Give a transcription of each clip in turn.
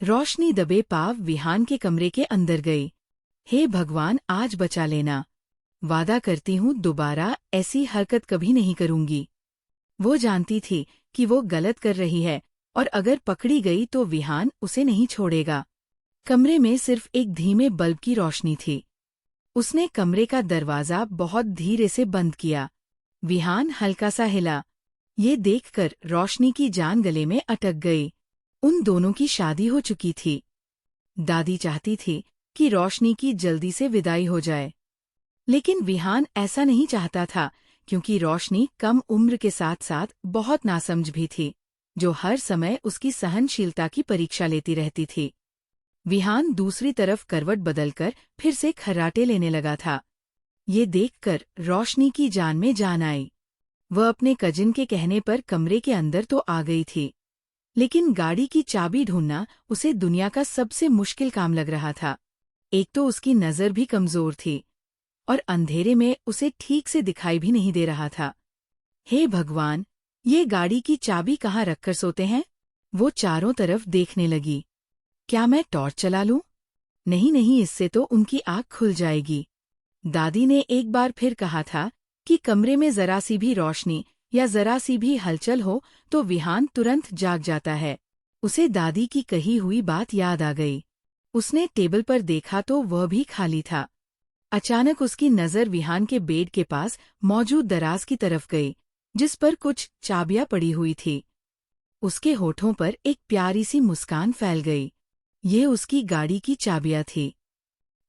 रोशनी दबे पाव विहान के कमरे के अंदर गई। हे भगवान, आज बचा लेना। वादा करती हूँ दोबारा ऐसी हरकत कभी नहीं करूंगी। वो जानती थी कि वो गलत कर रही है और अगर पकड़ी गई तो विहान उसे नहीं छोड़ेगा। कमरे में सिर्फ एक धीमे बल्ब की रोशनी थी। उसने कमरे का दरवाज़ा बहुत धीरे से बंद किया। विहान हल्का सा हिला। ये देखकर रोशनी की जान गले में अटक गई। उन दोनों की शादी हो चुकी थी। दादी चाहती थी कि रोशनी की जल्दी से विदाई हो जाए, लेकिन विहान ऐसा नहीं चाहता था, क्योंकि रोशनी कम उम्र के साथ साथ बहुत नासमझ भी थी, जो हर समय उसकी सहनशीलता की परीक्षा लेती रहती थी। विहान दूसरी तरफ करवट बदलकर फिर से खर्राटे लेने लगा था। ये देखकर रोशनी की जान में जान आई। वह अपने कजिन के कहने पर कमरे के अंदर तो आ गई थी, लेकिन गाड़ी की चाबी ढूंढना उसे दुनिया का सबसे मुश्किल काम लग रहा था। एक तो उसकी नज़र भी कमज़ोर थी और अंधेरे में उसे ठीक से दिखाई भी नहीं दे रहा था। हे भगवान, ये गाड़ी की चाबी कहाँ रखकर सोते हैं? वो चारों तरफ देखने लगी। क्या मैं टॉर्च चला लूं? नहीं नहीं, इससे तो उनकी आँख खुल जाएगी। दादी ने एक बार फिर कहा था कि कमरे में जरा सी भी रोशनी या जरा सी भी हलचल हो तो विहान तुरंत जाग जाता है। उसे दादी की कही हुई बात याद आ गई। उसने टेबल पर देखा तो वह भी खाली था। अचानक उसकी नज़र विहान के बेड के पास मौजूद दराज की तरफ गई, जिस पर कुछ चाबियां पड़ी हुई थी। उसके होठों पर एक प्यारी सी मुस्कान फैल गई। ये उसकी गाड़ी की चाबियां थी।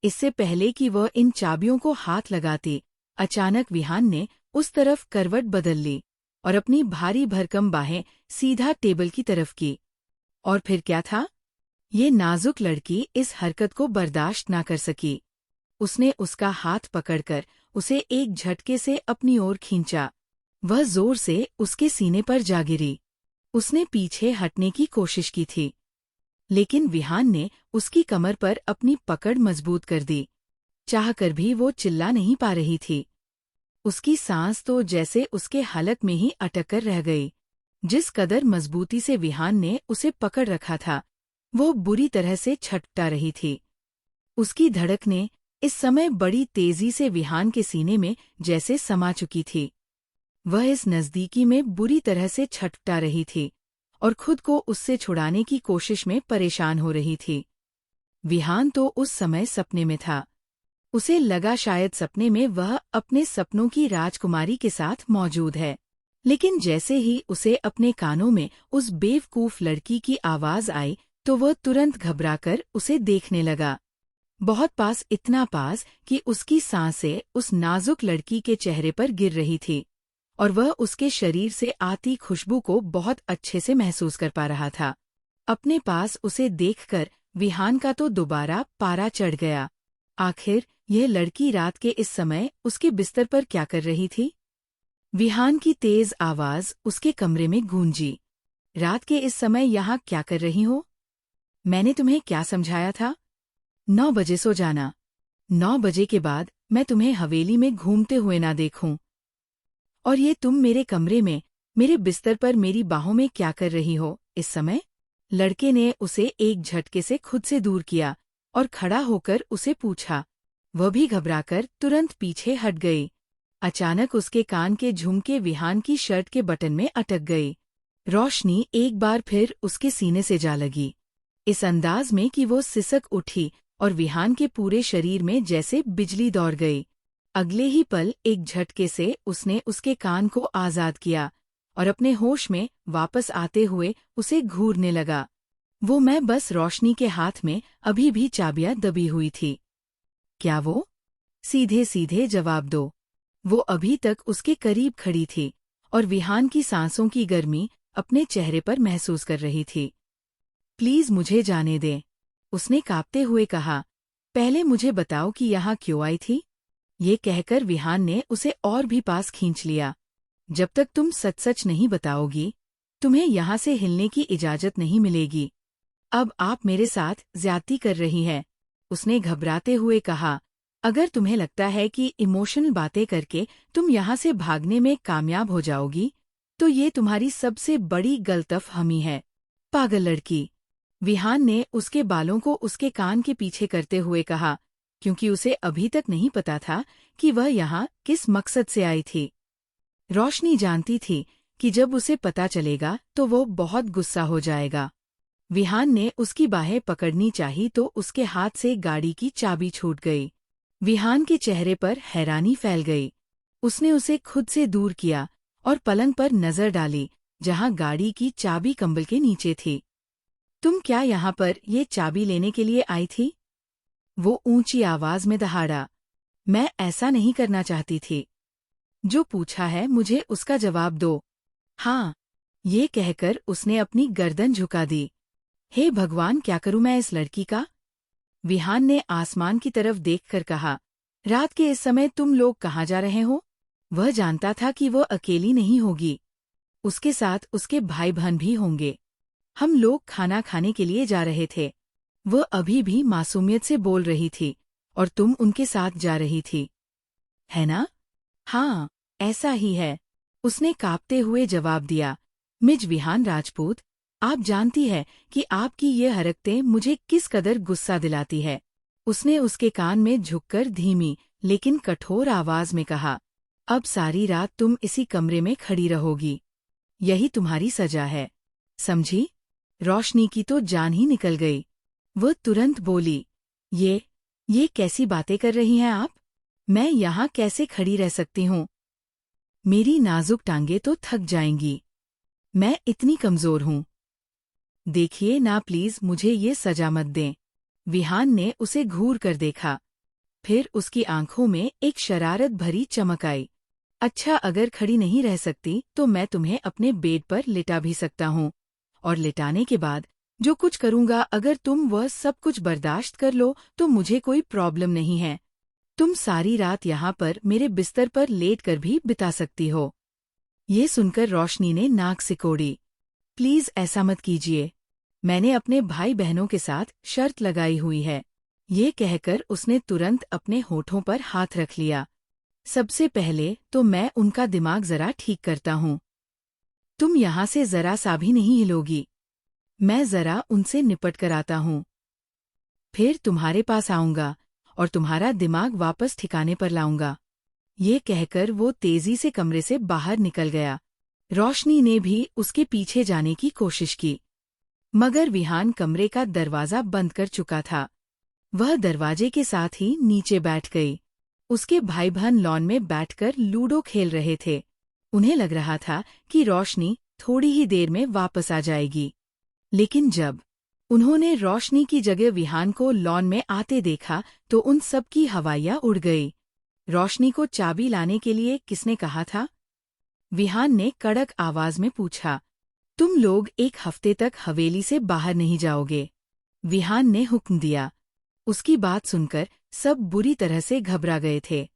इससे पहले कि वह इन चाबियों को हाथ लगाती, अचानक विहान ने उस तरफ करवट बदल ली और अपनी भारी भरकम बाहें सीधा टेबल की तरफ की। और फिर क्या था? ये नाजुक लड़की इस हरकत को बर्दाश्त ना कर सकी। उसने उसका हाथ पकड़कर उसे एक झटके से अपनी ओर खींचा। वह जोर से उसके सीने पर जा गिरी। उसने पीछे हटने की कोशिश की थी, लेकिन विहान ने उसकी कमर पर अपनी पकड़ मजबूत कर दी। चाहकर भी वो चिल्ला नहीं पा रही थी। उसकी सांस तो जैसे उसके हलक में ही अटक कर रह गई। जिस कदर मजबूती से विहान ने उसे पकड़ रखा था, वो बुरी तरह से छटपटा रही थी। उसकी धड़कनें इस समय बड़ी तेजी से विहान के सीने में जैसे समा चुकी थी। वह इस नज़दीकी में बुरी तरह से छटपटा रही थी और खुद को उससे छुड़ाने की कोशिश में परेशान हो रही थी। विहान तो उस समय सपने में था। उसे लगा शायद सपने में वह अपने सपनों की राजकुमारी के साथ मौजूद है, लेकिन जैसे ही उसे अपने कानों में उस बेवकूफ लड़की की आवाज आई तो वह तुरंत घबराकर उसे देखने लगा। बहुत पास, इतना पास कि उसकी सांसें उस नाजुक लड़की के चेहरे पर गिर रही थी और वह उसके शरीर से आती खुशबू को बहुत अच्छे से महसूस कर पा रहा था। अपने पास उसे देखकर विहान का तो दोबारा पारा चढ़ गया। आखिर यह लड़की रात के इस समय उसके बिस्तर पर क्या कर रही थी? विहान की तेज आवाज उसके कमरे में गूंजी। रात के इस समय यहाँ क्या कर रही हो? मैंने तुम्हें क्या समझाया था? 9 बजे सो जाना। 9 बजे के बाद मैं तुम्हें हवेली में घूमते हुए ना देखूं। और ये तुम मेरे कमरे में, मेरे बिस्तर पर मेरी बाहों में क्या कर रही हो इस समय? लड़के ने उसे एक झटके से खुद से दूर किया और खड़ा होकर उसे पूछा। वह भी घबराकर तुरंत पीछे हट गई। अचानक उसके कान के झुमके विहान की शर्ट के बटन में अटक गई। रोशनी एक बार फिर उसके सीने से जा लगी, इस अंदाज में कि वो सिसक उठी और विहान के पूरे शरीर में जैसे बिजली दौड़ गई। अगले ही पल एक झटके से उसने उसके कान को आज़ाद किया और अपने होश में वापस आते हुए उसे घूरने लगा। वो मैं बस रोशनी के हाथ में अभी भी चाबियां दबी हुई थी। क्या वो? सीधे सीधे जवाब दो। वो अभी तक उसके करीब खड़ी थी और विहान की सांसों की गर्मी अपने चेहरे पर महसूस कर रही थी। प्लीज मुझे जाने दें, उसने कांपते हुए कहा। पहले मुझे बताओ कि यहाँ क्यों आई थी? ये कहकर विहान ने उसे और भी पास खींच लिया। जब तक तुम सच सच नहीं बताओगी, तुम्हें यहाँ से हिलने की इजाजत नहीं मिलेगी। अब आप मेरे साथ ज्यादती कर रही हैं, उसने घबराते हुए कहा। अगर तुम्हें लगता है कि इमोशनल बातें करके तुम यहाँ से भागने में कामयाब हो जाओगी, तो ये तुम्हारी सबसे बड़ी गलतफहमी है। पागल लड़की। विहान ने उसके बालों को उसके कान के पीछे करते हुए कहा, क्योंकि उसे अभी तक नहीं पता था कि वह यहाँ किस मकसद से आई थी। रोशनी जानती थी कि जब उसे पता चलेगा तो वो बहुत गुस्सा हो जाएगा। विहान ने उसकी बाहें पकड़नी चाही तो उसके हाथ से गाड़ी की चाबी छूट गई। विहान के चेहरे पर हैरानी फैल गई। उसने उसे खुद से दूर किया और पलंग पर नजर डाली, जहां गाड़ी की चाबी कंबल के नीचे थी। तुम क्या यहाँ पर ये चाबी लेने के लिए आई थी? वो ऊंची आवाज में दहाड़ा। मैं ऐसा नहीं करना चाहती थी। जो पूछा है मुझे उसका जवाब दो। हाँ, ये कहकर उसने अपनी गर्दन झुका दी। हे भगवान, क्या करूं मैं इस लड़की का? विहान ने आसमान की तरफ देखकर कहा, रात के इस समय तुम लोग कहाँ जा रहे हो? वह जानता था कि वह अकेली नहीं होगी। उसके साथ उसके भाई बहन भी होंगे। हम लोग खाना खाने के लिए जा रहे थे। वह अभी भी मासूमियत से बोल रही थी, और तुम उनके साथ जा रही थी, है ना? हाँ, ऐसा ही है, उसने कांपते हुए जवाब दिया। मिज विहान राजपूत, आप जानती है कि आपकी ये हरकतें मुझे किस कदर गुस्सा दिलाती है। उसने उसके कान में झुककर धीमी लेकिन कठोर आवाज में कहा, अब सारी रात तुम इसी कमरे में खड़ी रहोगी। यही तुम्हारी सजा है, समझी? रोशनी की तो जान ही निकल गई। वह तुरंत बोली, ये कैसी बातें कर रही हैं आप? मैं यहाँ कैसे खड़ी रह सकती हूँ? मेरी नाजुक टांगें तो थक जाएंगी। मैं इतनी कमजोर हूँ। देखिए ना, प्लीज मुझे ये सजा मत दें। विहान ने उसे घूर कर देखा। फिर उसकी आंखों में एक शरारत भरी चमक आई। अच्छा, अगर खड़ी नहीं रह सकती तो मैं तुम्हें अपने बेड पर लिटा भी सकता हूँ, और लिटाने के बाद जो कुछ करूँगा, अगर तुम वह सब कुछ बर्दाश्त कर लो तो मुझे कोई प्रॉब्लम नहीं है। तुम सारी रात यहाँ पर मेरे बिस्तर पर लेट कर भी बिता सकती हो। ये सुनकर रोशनी ने नाक सिकोड़ी। प्लीज ऐसा मत कीजिए, मैंने अपने भाई बहनों के साथ शर्त लगाई हुई है। ये कहकर उसने तुरंत अपने होठों पर हाथ रख लिया। सबसे पहले तो मैं उनका दिमाग जरा ठीक करता हूँ। तुम यहाँ से जरा सा भी नहीं हिलोगी। मैं जरा उनसे निपट कर आता हूँ, फिर तुम्हारे पास आऊंगा और तुम्हारा दिमाग वापस ठिकाने पर लाऊंगा। ये कहकर वो तेजी से कमरे से बाहर निकल गया। रोशनी ने भी उसके पीछे जाने की कोशिश की, मगर विहान कमरे का दरवाजा बंद कर चुका था। वह दरवाजे के साथ ही नीचे बैठ गई। उसके भाई बहन लॉन में बैठकर लूडो खेल रहे थे। उन्हें लग रहा था कि रोशनी थोड़ी ही देर में वापस आ जाएगी, लेकिन जब उन्होंने रोशनी की जगह विहान को लॉन में आते देखा तो उन सब की हवाइयाँ उड़ गई। रोशनी को चाबी लाने के लिए किसने कहा था? विहान ने कड़क आवाज में पूछा। तुम लोग 1 हफ्ते तक हवेली से बाहर नहीं जाओगे, विहान ने हुक्म दिया। उसकी बात सुनकर सब बुरी तरह से घबरा गए थे,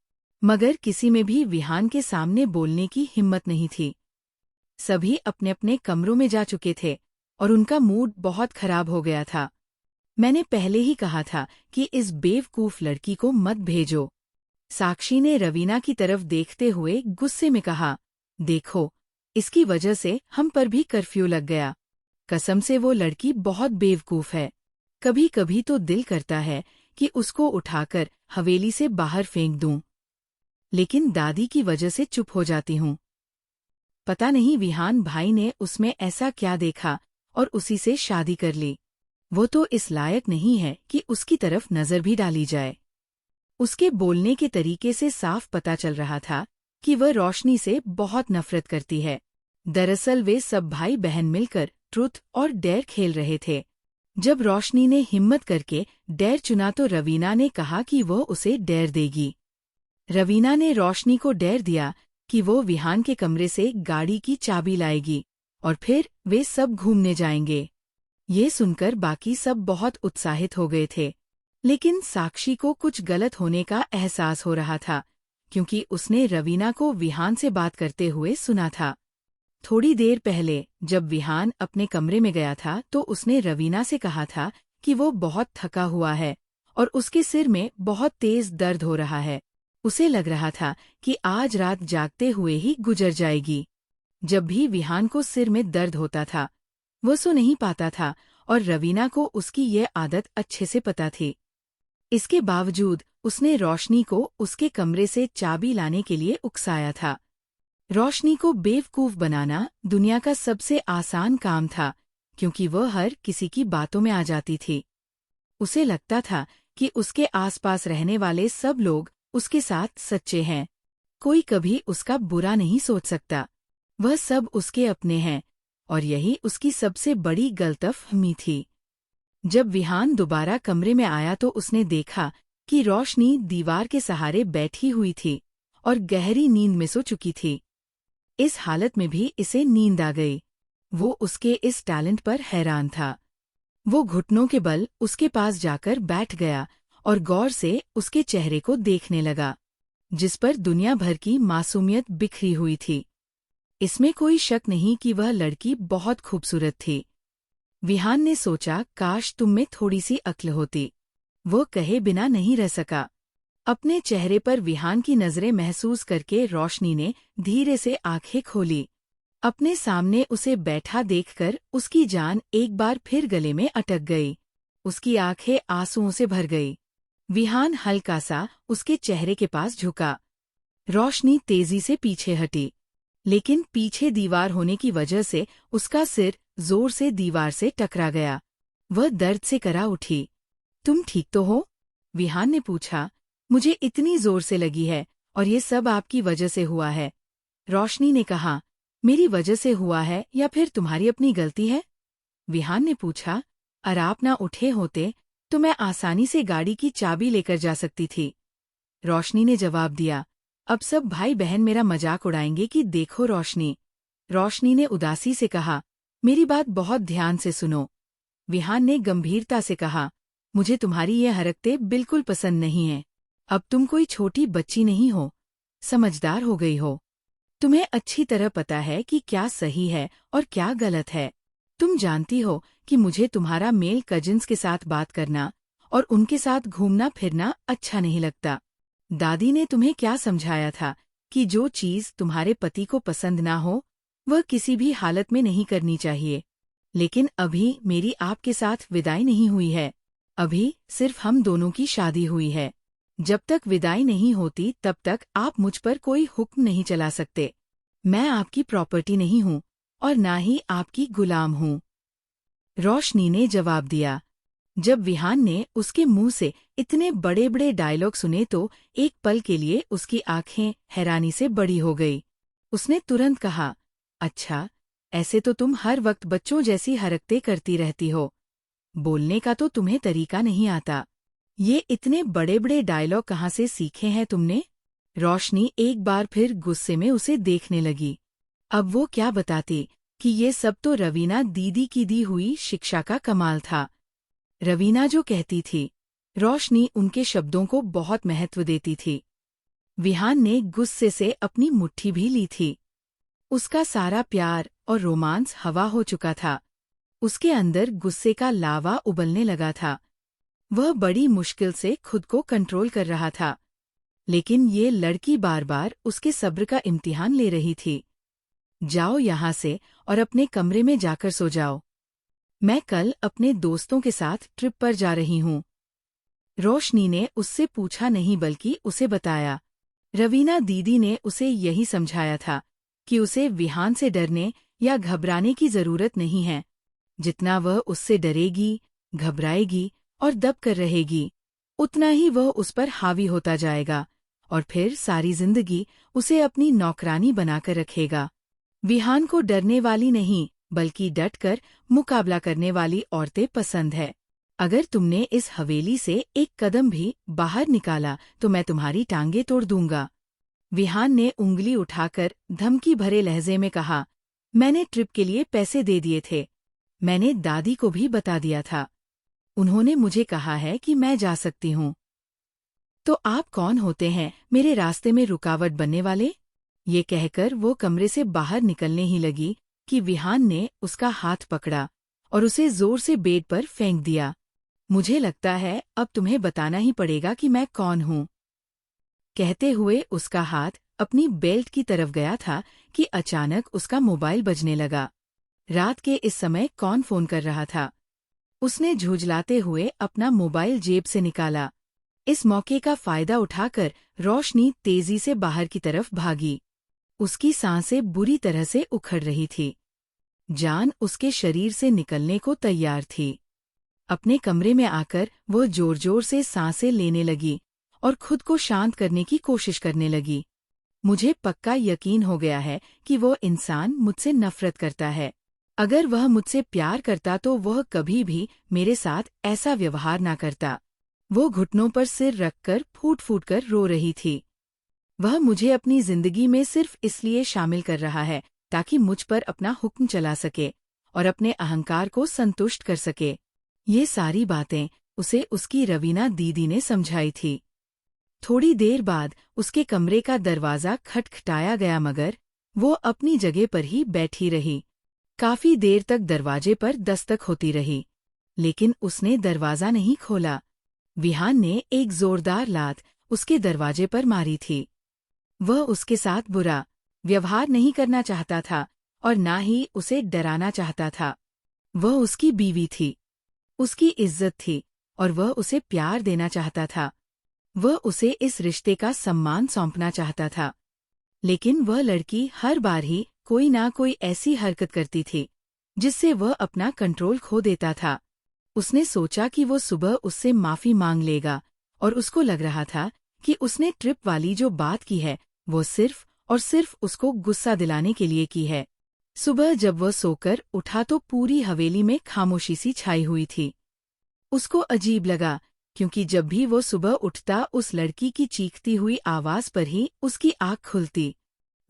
मगर किसी में भी विहान के सामने बोलने की हिम्मत नहीं थी। सभी अपने अपने कमरों में जा चुके थे और उनका मूड बहुत खराब हो गया था। मैंने पहले ही कहा था कि इस बेवकूफ लड़की को मत भेजो, साक्षी ने रवीना की तरफ देखते हुए गुस्से में कहा। देखो, इसकी वजह से हम पर भी कर्फ्यू लग गया। कसम से वो लड़की बहुत बेवकूफ है। कभी कभी तो दिल करता है कि उसको उठाकर हवेली से बाहर फेंक दूं, लेकिन दादी की वजह से चुप हो जाती हूँ। पता नहीं विहान भाई ने उसमें ऐसा क्या देखा और उसी से शादी कर ली। वो तो इस लायक नहीं है कि उसकी तरफ नजर भी डाली जाए। उसके बोलने के तरीके से साफ पता चल रहा था कि वह रोशनी से बहुत नफरत करती है। दरअसल वे सब भाई बहन मिलकर ट्रुथ और डेयर खेल रहे थे। जब रोशनी ने हिम्मत करके डेयर चुना तो रवीना ने कहा कि वो उसे डेयर देगी। रवीना ने रोशनी को डेयर दिया कि वो विहान के कमरे से गाड़ी की चाबी लाएगी और फिर वे सब घूमने जाएंगे। ये सुनकर बाकी सब बहुत उत्साहित हो गए थे, लेकिन साक्षी को कुछ गलत होने का एहसास हो रहा था, क्योंकि उसने रवीना को विहान से बात करते हुए सुना था। थोड़ी देर पहले जब विहान अपने कमरे में गया था तो उसने रवीना से कहा था कि वो बहुत थका हुआ है और उसके सिर में बहुत तेज दर्द हो रहा है। उसे लग रहा था कि आज रात जागते हुए ही गुजर जाएगी। जब भी विहान को सिर में दर्द होता था, वो सो नहीं पाता था और रवीना को उसकी ये आदत अच्छे से पता थी। इसके बावजूद उसने रोशनी को उसके कमरे से चाबी लाने के लिए उकसाया था। रोशनी को बेवकूफ बनाना दुनिया का सबसे आसान काम था, क्योंकि वह हर किसी की बातों में आ जाती थी। उसे लगता था कि उसके आसपास रहने वाले सब लोग उसके साथ सच्चे हैं। कोई कभी उसका बुरा नहीं सोच सकता। वह सब उसके अपने हैं, और यही उसकी सबसे बड़ी गलतफहमी थी। जब विहान दोबारा कमरे में आया तो उसने देखा कि रोशनी दीवार के सहारे बैठी हुई थी और गहरी नींद में सो चुकी थी। इस हालत में भी इसे नींद आ गई। वो उसके इस टैलेंट पर हैरान था। वो घुटनों के बल उसके पास जाकर बैठ गया और गौर से उसके चेहरे को देखने लगा, जिस पर दुनिया भर की मासूमियत बिखरी हुई थी। इसमें कोई शक नहीं कि वह लड़की बहुत खूबसूरत थी। विहान ने सोचा, काश तुम में थोड़ी सी अक्ल होती। वो कहे बिना नहीं रह सका। अपने चेहरे पर विहान की नजरें महसूस करके रोशनी ने धीरे से आंखें खोली। अपने सामने उसे बैठा देखकर उसकी जान एक बार फिर गले में अटक गई। उसकी आंखें आंसुओं से भर गई। विहान हल्का सा उसके चेहरे के पास झुका। रोशनी तेजी से पीछे हटी, लेकिन पीछे दीवार होने की वजह से उसका सिर जोर से दीवार से टकरा गया। वह दर्द से करा उठी। तुम ठीक तो हो? विहान ने पूछा। मुझे इतनी जोर से लगी है, और ये सब आपकी वजह से हुआ है। रोशनी ने कहा। मेरी वजह से हुआ है या फिर तुम्हारी अपनी गलती है? विहान ने पूछा। अगर आप ना उठे होते तो मैं आसानी से गाड़ी की चाबी लेकर जा सकती थी। रोशनी ने जवाब दिया। अब सब भाई बहन मेरा मजाक उड़ाएंगे कि देखो रोशनी। रोशनी ने उदासी से कहा। मेरी बात बहुत ध्यान से सुनो। विहान ने गंभीरता से कहा। मुझे तुम्हारी ये हरकतें बिल्कुल पसंद नहीं हैं। अब तुम कोई छोटी बच्ची नहीं हो, समझदार हो गई हो। तुम्हें अच्छी तरह पता है कि क्या सही है और क्या गलत है। तुम जानती हो कि मुझे तुम्हारा मेल कजिन्स के साथ बात करना और उनके साथ घूमना फिरना अच्छा नहीं लगता। दादी ने तुम्हें क्या समझाया था कि जो चीज तुम्हारे पति को पसंद ना हो वह किसी भी हालत में नहीं करनी चाहिए। लेकिन अभी मेरी आपके साथ विदाई नहीं हुई है। अभी सिर्फ हम दोनों की शादी हुई है। जब तक विदाई नहीं होती तब तक आप मुझ पर कोई हुक्म नहीं चला सकते। मैं आपकी प्रॉपर्टी नहीं हूँ और ना ही आपकी गुलाम हूँ। रोशनी ने जवाब दिया। जब विहान ने उसके मुंह से इतने बड़े बड़े डायलॉग सुने तो एक पल के लिए उसकी आंखें हैरानी से बड़ी हो गई। उसने तुरंत कहा, अच्छा, ऐसे तो तुम हर वक्त बच्चों जैसी हरकतें करती रहती हो। बोलने का तो तुम्हें तरीका नहीं आता। ये इतने बड़े बड़े डायलॉग कहाँ से सीखे हैं तुमने? रोशनी एक बार फिर गुस्से में उसे देखने लगी। अब वो क्या बताती कि ये सब तो रवीना दीदी की दी हुई शिक्षा का कमाल था। रवीना जो कहती थी, रोशनी उनके शब्दों को बहुत महत्व देती थी। विहान ने गुस्से से अपनी मुट्ठी भी ली थी। उसका सारा प्यार और रोमांस हवा हो चुका था। उसके अंदर गुस्से का लावा उबलने लगा था। वह बड़ी मुश्किल से खुद को कंट्रोल कर रहा था, लेकिन ये लड़की बार बार उसके सब्र का इम्तिहान ले रही थी। जाओ यहाँ से और अपने कमरे में जाकर सो जाओ। मैं कल अपने दोस्तों के साथ ट्रिप पर जा रही हूँ। रोशनी ने उससे पूछा नहीं बल्कि उसे बताया। रवीना दीदी ने उसे यही समझाया था कि उसे विहान से डरने या घबराने की जरूरत नहीं है। जितना वह उससे डरेगी, घबराएगी और दब कर रहेगी, उतना ही वह उस पर हावी होता जाएगा और फिर सारी जिंदगी उसे अपनी नौकरानी बनाकर रखेगा। विहान को डरने वाली नहीं बल्कि डटकर मुकाबला करने वाली औरतें पसंद है। अगर तुमने इस हवेली से एक कदम भी बाहर निकाला तो मैं तुम्हारी टांगे तोड़ दूंगा। विहान ने उंगली उठाकर धमकी भरे लहजे में कहा। मैंने ट्रिप के लिए पैसे दे दिए थे। मैंने दादी को भी बता दिया था। उन्होंने मुझे कहा है कि मैं जा सकती हूँ। तो आप कौन होते हैं मेरे रास्ते में रुकावट बनने वाले? ये कहकर वो कमरे से बाहर निकलने ही लगी कि विहान ने उसका हाथ पकड़ा और उसे जोर से बेड पर फेंक दिया। मुझे लगता है अब तुम्हें बताना ही पड़ेगा कि मैं कौन हूँ। कहते हुए उसका हाथ अपनी बेल्ट की तरफ गया था कि अचानक उसका मोबाइल बजने लगा। रात के इस समय कौन फोन कर रहा था? उसने झुंझलाते हुए अपना मोबाइल जेब से निकाला। इस मौके का फायदा उठाकर रोशनी तेजी से बाहर की तरफ भागी। उसकी सांसें बुरी तरह से उखड़ रही थी। जान उसके शरीर से निकलने को तैयार थी। अपने कमरे में आकर वह जोर जोर से सांसें लेने लगी और खुद को शांत करने की कोशिश करने लगी। मुझे पक्का यकीन हो गया है कि वो इंसान मुझसे नफरत करता है। अगर वह मुझसे प्यार करता तो वह कभी भी मेरे साथ ऐसा व्यवहार ना करता। वो घुटनों पर सिर रखकर फूट फूट कर रो रही थी। वह मुझे अपनी जिंदगी में सिर्फ इसलिए शामिल कर रहा है ताकि मुझ पर अपना हुक्म चला सके और अपने अहंकार को संतुष्ट कर सके। ये सारी बातें उसे उसकी रवीना दीदी ने समझाई थी। थोड़ी देर बाद उसके कमरे का दरवाज़ा खटखटाया गया मगर वो अपनी जगह पर ही बैठी रही। काफी देर तक दरवाजे पर दस्तक होती रही, लेकिन उसने दरवाज़ा नहीं खोला। विहान ने एक जोरदार लात उसके दरवाजे पर मारी थी। वह उसके साथ बुरा व्यवहार नहीं करना चाहता था और ना ही उसे डराना चाहता था। वह उसकी बीवी थी, उसकी इज्जत थी और वह उसे प्यार देना चाहता था। वह उसे इस रिश्ते का सम्मान सौंपना चाहता था। लेकिन वह लड़की हर बार ही कोई ना कोई ऐसी हरकत करती थी जिससे वह अपना कंट्रोल खो देता था। उसने सोचा कि वो सुबह उससे माफी मांग लेगा और उसको लग रहा था कि उसने ट्रिप वाली जो बात की है वो सिर्फ और सिर्फ उसको गुस्सा दिलाने के लिए की है। सुबह जब वह सोकर उठा तो पूरी हवेली में खामोशी सी छाई हुई थी। उसको अजीब लगा क्योंकि जब भी वो सुबह उठता उस लड़की की चीखती हुई आवाज पर ही उसकी आँख खुलती।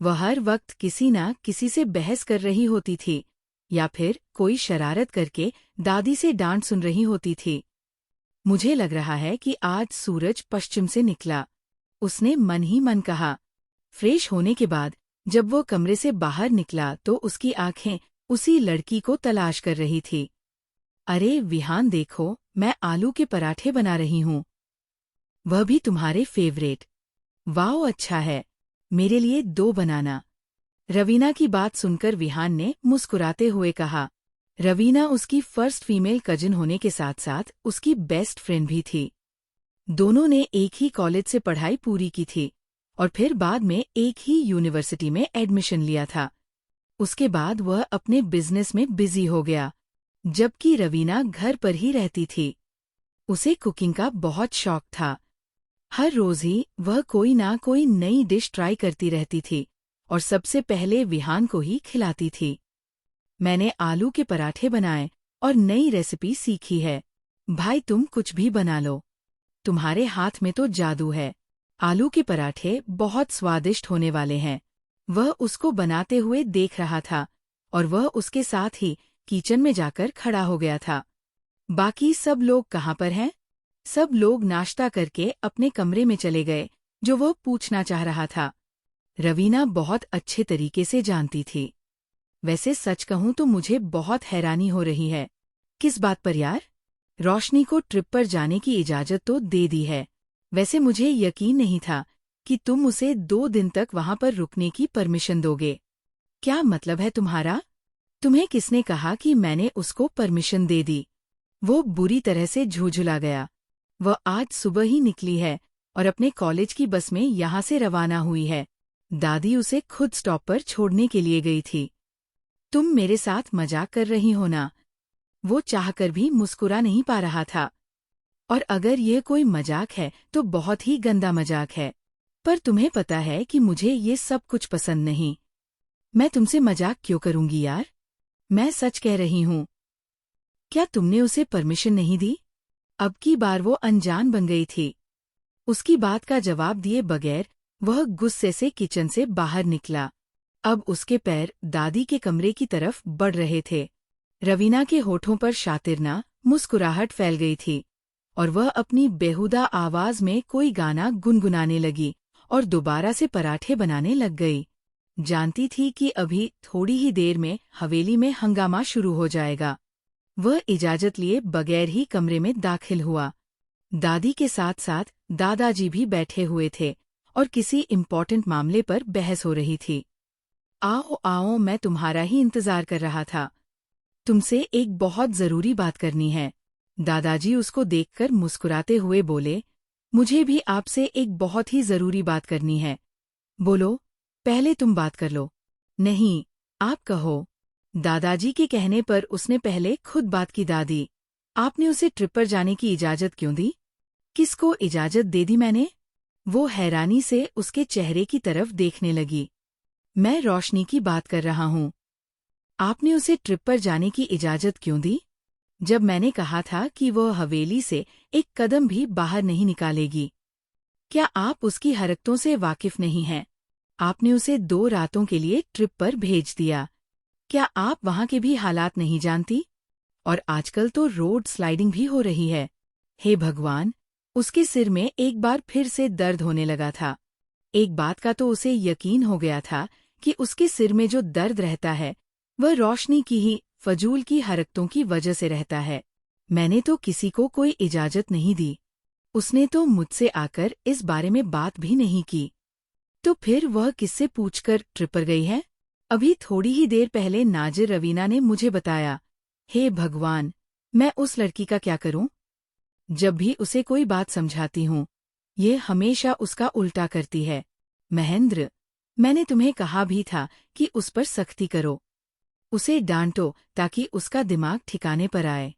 वह हर वक्त किसी न किसी से बहस कर रही होती थी या फिर कोई शरारत करके दादी से डांट सुन रही होती थी। मुझे लग रहा है कि आज सूरज पश्चिम से निकला, उसने मन ही मन कहा। फ्रेश होने के बाद जब वो कमरे से बाहर निकला तो उसकी आंखें उसी लड़की को तलाश कर रही थी। अरे विहान देखो, मैं आलू के पराठे बना रही हूँ, वह भी तुम्हारे फेवरेट। वाओ अच्छा है, मेरे लिए 2 बनाना। रवीना की बात सुनकर विहान ने मुस्कुराते हुए कहा। रवीना उसकी फर्स्ट फीमेल कजिन होने के साथ साथ उसकी बेस्ट फ्रेंड भी थी। दोनों ने एक ही कॉलेज से पढ़ाई पूरी की थी और फिर बाद में एक ही यूनिवर्सिटी में एडमिशन लिया था। उसके बाद वह अपने बिजनेस में बिजी हो गया, जबकि रवीना घर पर ही रहती थी। उसे कुकिंग का बहुत शौक था। हर रोज ही वह कोई ना कोई नई डिश ट्राई करती रहती थी और सबसे पहले विहान को ही खिलाती थी। मैंने आलू के पराठे बनाए और नई रेसिपी सीखी है। भाई तुम कुछ भी बना लो, तुम्हारे हाथ में तो जादू है। आलू के पराठे बहुत स्वादिष्ट होने वाले हैं। वह उसको बनाते हुए देख रहा था और वह उसके साथ ही किचन में जाकर खड़ा हो गया था। बाकी सब लोग कहाँ पर हैं? सब लोग नाश्ता करके अपने कमरे में चले गए, जो वह पूछना चाह रहा था। रवीना बहुत अच्छे तरीके से जानती थी। वैसे सच कहूं तो मुझे बहुत हैरानी हो रही है। किस बात पर यार? रोशनी को ट्रिप पर जाने की इजाजत तो दे दी है। वैसे मुझे यकीन नहीं था कि तुम उसे 2 दिन तक वहां पर रुकने की परमिशन दोगे। क्या मतलब है तुम्हारा? तुम्हें किसने कहा कि मैंने उसको परमिशन दे दी? वो बुरी तरह से झुंझला गया। वह आज सुबह ही निकली है और अपने कॉलेज की बस में यहाँ से रवाना हुई है। दादी उसे खुद स्टॉप पर छोड़ने के लिए गई थी। तुम मेरे साथ मजाक कर रही हो ना? वो चाहकर भी मुस्कुरा नहीं पा रहा था। और अगर यह कोई मजाक है तो बहुत ही गंदा मजाक है। पर तुम्हें पता है कि मुझे ये सब कुछ पसंद नहीं। मैं तुमसे मजाक क्यों करूंगी यार? मैं सच कह रही हूँ। क्या तुमने उसे परमिशन नहीं दी? अब की बार वो अनजान बन गई थी। उसकी बात का जवाब दिए बगैर वह गुस्से से किचन से बाहर निकला। अब उसके पैर दादी के कमरे की तरफ बढ़ रहे थे। रवीना के होठों पर शातिरना मुस्कुराहट फैल गई थी और वह अपनी बेहुदा आवाज में कोई गाना गुनगुनाने लगी और दोबारा से पराठे बनाने लग गई। जानती थी कि अभी थोड़ी ही देर में हवेली में हंगामा शुरू हो जाएगा। वह इजाजत लिए बगैर ही कमरे में दाखिल हुआ। दादी के साथ साथ दादाजी भी बैठे हुए थे और किसी इम्पोर्टेंट मामले पर बहस हो रही थी। आओ आओ, मैं तुम्हारा ही इंतजार कर रहा था। तुमसे एक बहुत जरूरी बात करनी है। दादाजी उसको देखकर मुस्कुराते हुए बोले, मुझे भी आपसे एक बहुत ही जरूरी बात करनी है। बोलो, पहले तुम बात कर लो। नहीं, आप कहो। दादाजी के कहने पर उसने पहले खुद बात की। दादी, आपने उसे ट्रिप पर जाने की इजाजत क्यों दी? किसको इजाजत दे दी मैंने? वो हैरानी से उसके चेहरे की तरफ देखने लगी। मैं रोशनी की बात कर रहा हूँ। आपने उसे ट्रिप पर जाने की इजाजत क्यों दी? जब मैंने कहा था कि वह हवेली से एक कदम भी बाहर नहीं निकालेगी। क्या आप उसकी हरकतों से वाकिफ नहीं हैं? आपने उसे 2 रातों के लिए ट्रिप पर भेज दिया। क्या आप वहां के भी हालात नहीं जानती? और आजकल तो रोड स्लाइडिंग भी हो रही है। हे भगवान! उसके सिर में एक बार फिर से दर्द होने लगा था। एक बात का तो उसे यकीन हो गया था कि उसके सिर में जो दर्द रहता है वह रोशनी की ही फजूल की हरकतों की वजह से रहता है। मैंने तो किसी को कोई इजाजत नहीं दी। उसने तो मुझसे आकर इस बारे में बात भी नहीं की। तो फिर वह किससे पूछकर ट्रिप पर गई है? अभी थोड़ी ही देर पहले नाजिर रवीना ने मुझे बताया। हे भगवान! मैं उस लड़की का क्या करूं? जब भी उसे कोई बात समझाती हूँ, ये हमेशा उसका उल्टा करती है। महेंद्र, मैंने तुम्हें कहा भी था कि उस पर सख्ती करो। उसे डांटो ताकि उसका दिमाग ठिकाने पर आए।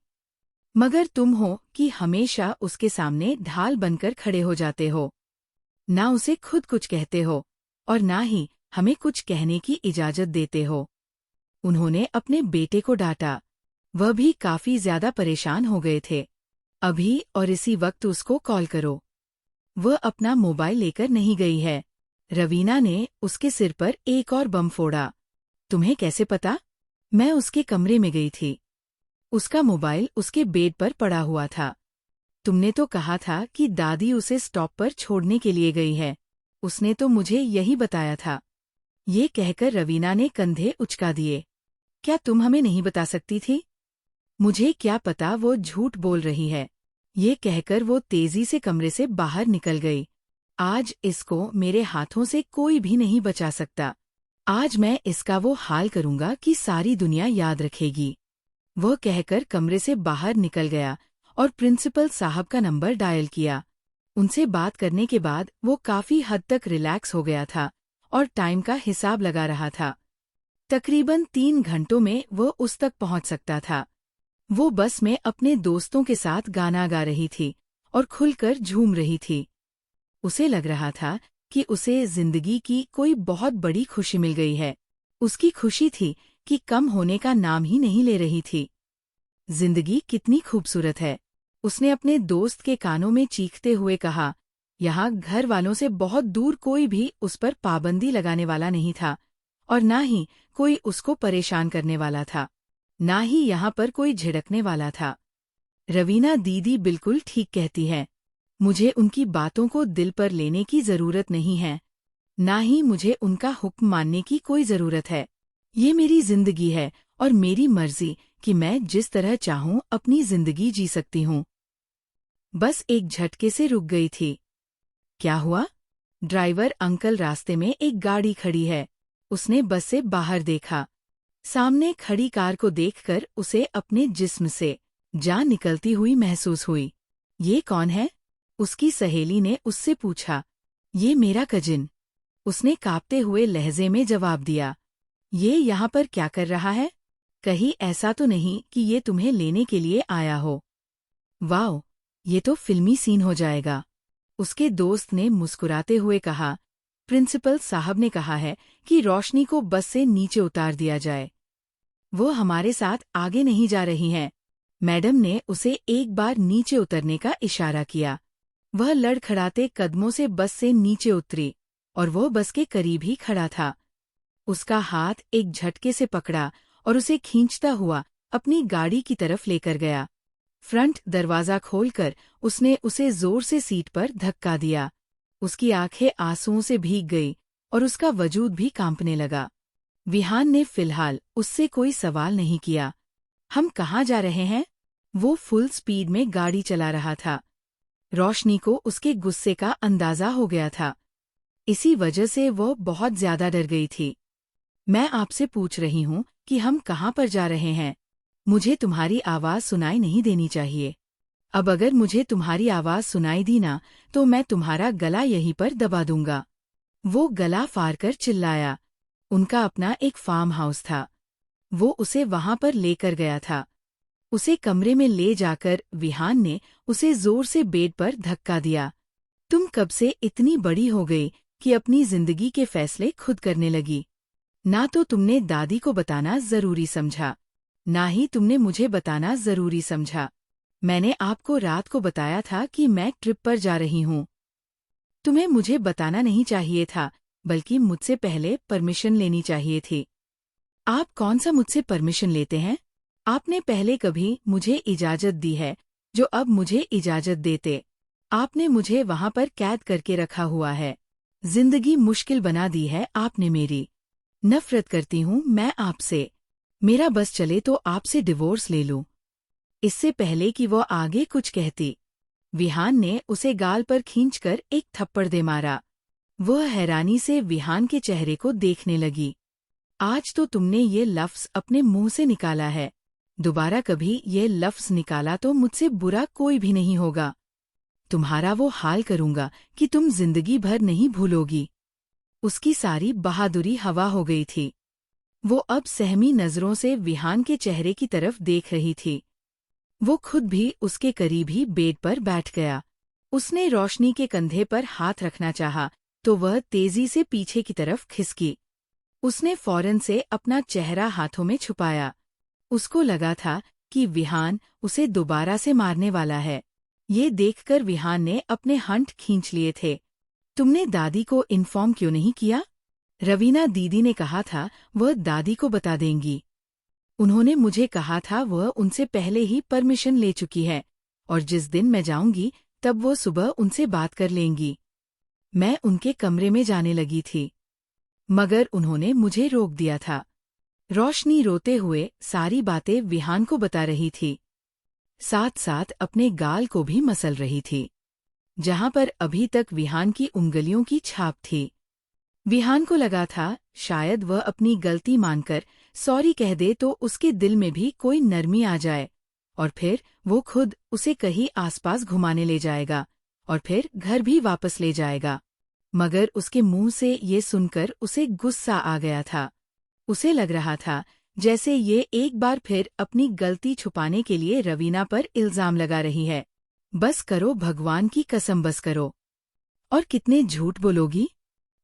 मगर तुम हो कि हमेशा उसके सामने ढाल बनकर खड़े हो जाते हो। ना उसे खुद कुछ कहते हो और ना ही हमें कुछ कहने की इजाजत देते हो। उन्होंने अपने बेटे को डांटा। वह भी काफी ज्यादा परेशान हो गए थे। अभी और इसी वक्त उसको कॉल करो। वह अपना मोबाइल लेकर नहीं गई है। रवीना ने उसके सिर पर एक और बम फोड़ा। तुम्हें कैसे पता? मैं उसके कमरे में गई थी। उसका मोबाइल उसके बेड पर पड़ा हुआ था। तुमने तो कहा था कि दादी उसे स्टॉप पर छोड़ने के लिए गई है। उसने तो मुझे यही बताया था। ये कहकर रवीना ने कंधे उचका दिए। क्या तुम हमें नहीं बता सकती थी? मुझे क्या पता वो झूठ बोल रही है। ये कहकर वो तेजी से कमरे से बाहर निकल गई। आज इसको मेरे हाथों से कोई भी नहीं बचा सकता। आज मैं इसका वो हाल करूंगा कि सारी दुनिया याद रखेगी। वह कहकर कमरे से बाहर निकल गया और प्रिंसिपल साहब का नंबर डायल किया। उनसे बात करने के बाद वो काफी हद तक रिलैक्स हो गया था और टाइम का हिसाब लगा रहा था। तकरीबन 3 घंटों में वह उस तक पहुंच सकता था। वो बस में अपने दोस्तों के साथ गाना गा रही थी और खुलकर झूम रही थी। उसे लग रहा था कि उसे जिंदगी की कोई बहुत बड़ी खुशी मिल गई है। उसकी खुशी थी कि कम होने का नाम ही नहीं ले रही थी। जिंदगी कितनी खूबसूरत है, उसने अपने दोस्त के कानों में चीखते हुए कहा। यहाँ घर वालों से बहुत दूर कोई भी उस पर पाबंदी लगाने वाला नहीं था और ना ही कोई उसको परेशान करने वाला था, ना ही यहाँ पर कोई झिड़कने वाला था। रवीना दीदी बिल्कुल ठीक कहती है। मुझे उनकी बातों को दिल पर लेने की जरूरत नहीं है, ना ही मुझे उनका हुक्म मानने की कोई जरूरत है। ये मेरी जिंदगी है और मेरी मर्जी कि मैं जिस तरह चाहूं अपनी जिंदगी जी सकती हूँ। बस एक झटके से रुक गई थी। क्या हुआ? ड्राइवर अंकल, रास्ते में एक गाड़ी खड़ी है। उसने बस से बाहर देखा। सामने खड़ी कार को देखकर उसे अपने जिस्म से जान निकलती हुई महसूस हुई। ये कौन है? उसकी सहेली ने उससे पूछा। ये मेरा कजिन, उसने कांपते हुए लहजे में जवाब दिया। ये यहाँ पर क्या कर रहा है? कहीं ऐसा तो नहीं कि ये तुम्हें लेने के लिए आया हो? वाओ, ये तो फिल्मी सीन हो जाएगा। उसके दोस्त ने मुस्कुराते हुए कहा। प्रिंसिपल साहब ने कहा है कि रोशनी को बस से नीचे उतार दिया जाए। वो हमारे साथ आगे नहीं जा रही हैं। मैडम ने उसे एक बार नीचे उतरने का इशारा किया। वह लड़खड़ाते कदमों से बस से नीचे उतरी और वो बस के करीब ही खड़ा था। उसका हाथ एक झटके से पकड़ा और उसे खींचता हुआ अपनी गाड़ी की तरफ लेकर गया। फ्रंट दरवाजा खोलकर उसने उसे जोर से सीट पर धक्का दिया। उसकी आंखें आंसुओं से भीग गई और उसका वजूद भी कांपने लगा। विहान ने फिलहाल उससे कोई सवाल नहीं किया। हम कहाँ जा रहे हैं? वो फुल स्पीड में गाड़ी चला रहा था। रोशनी को उसके गुस्से का अंदाजा हो गया था। इसी वजह से वो बहुत ज्यादा डर गई थी। मैं आपसे पूछ रही हूँ कि हम कहाँ पर जा रहे हैं। मुझे तुम्हारी आवाज सुनाई नहीं देनी चाहिए। अब अगर मुझे तुम्हारी आवाज सुनाई दी ना तो मैं तुम्हारा गला यहीं पर दबा दूंगा। वो गला फाड़ कर चिल्लाया। उनका अपना एक फार्म हाउस था। वो उसे वहां पर लेकर गया था। उसे कमरे में ले जाकर विहान ने उसे जोर से बेड पर धक्का दिया। तुम कब से इतनी बड़ी हो गई कि अपनी जिंदगी के फैसले खुद करने लगी? ना तो तुमने दादी को बताना जरूरी समझा, ना ही तुमने मुझे बताना जरूरी समझा। मैंने आपको रात को बताया था कि मैं ट्रिप पर जा रही हूँ। तुम्हें मुझे बताना नहीं चाहिए था, बल्कि मुझसे पहले परमिशन लेनी चाहिए थी। आप कौन सा मुझसे परमिशन लेते हैं? आपने पहले कभी मुझे इजाजत दी है, जो अब मुझे इजाजत देते? आपने मुझे वहां पर कैद करके रखा हुआ है। जिंदगी मुश्किल बना दी है आपने मेरी। नफरत करती हूँ मैं आपसे। मेरा बस चले तो आपसे डिवोर्स ले लूं। इससे पहले कि वो आगे कुछ कहती, विहान ने उसे गाल पर खींचकर एक थप्पड़ दे मारा। वह हैरानी से विहान के चेहरे को देखने लगी। आज तो तुमने ये लफ्ज अपने मुंह से निकाला है। दोबारा कभी ये लफ्ज निकाला तो मुझसे बुरा कोई भी नहीं होगा। तुम्हारा वो हाल करूंगा कि तुम जिंदगी भर नहीं भूलोगी। उसकी सारी बहादुरी हवा हो गई थी। वो अब सहमी नजरों से विहान के चेहरे की तरफ देख रही थी। वो खुद भी उसके करीब ही बेड पर बैठ गया। उसने रोशनी के कंधे पर हाथ रखना चाहा, तो वह तेजी से पीछे की तरफ खिसकी। उसने फौरन से अपना चेहरा हाथों में छुपाया। उसको लगा था कि विहान उसे दोबारा से मारने वाला है। ये देखकर विहान ने अपने हंठ खींच लिए थे। तुमने दादी को इन्फॉर्म क्यों नहीं किया? रवीना दीदी ने कहा था वह दादी को बता देंगी। उन्होंने मुझे कहा था वह उनसे पहले ही परमिशन ले चुकी है, और जिस दिन मैं जाऊंगी तब वो सुबह उनसे बात कर लेंगी। मैं उनके कमरे में जाने लगी थी, मगर उन्होंने मुझे रोक दिया था। रोशनी रोते हुए सारी बातें विहान को बता रही थी, साथ साथ अपने गाल को भी मसल रही थी, जहां पर अभी तक विहान की उंगलियों की छाप थी। विहान को लगा था शायद वह अपनी गलती मानकर सॉरी कह दे तो उसके दिल में भी कोई नरमी आ जाए, और फिर वो खुद उसे कहीं आसपास घुमाने ले जाएगा और फिर घर भी वापस ले जाएगा। मगर उसके मुंह से ये सुनकर उसे गुस्सा आ गया था। उसे लग रहा था जैसे ये एक बार फिर अपनी गलती छुपाने के लिए रवीना पर इल्जाम लगा रही है। बस करो, भगवान की कसम बस करो। और कितने झूठ बोलोगी?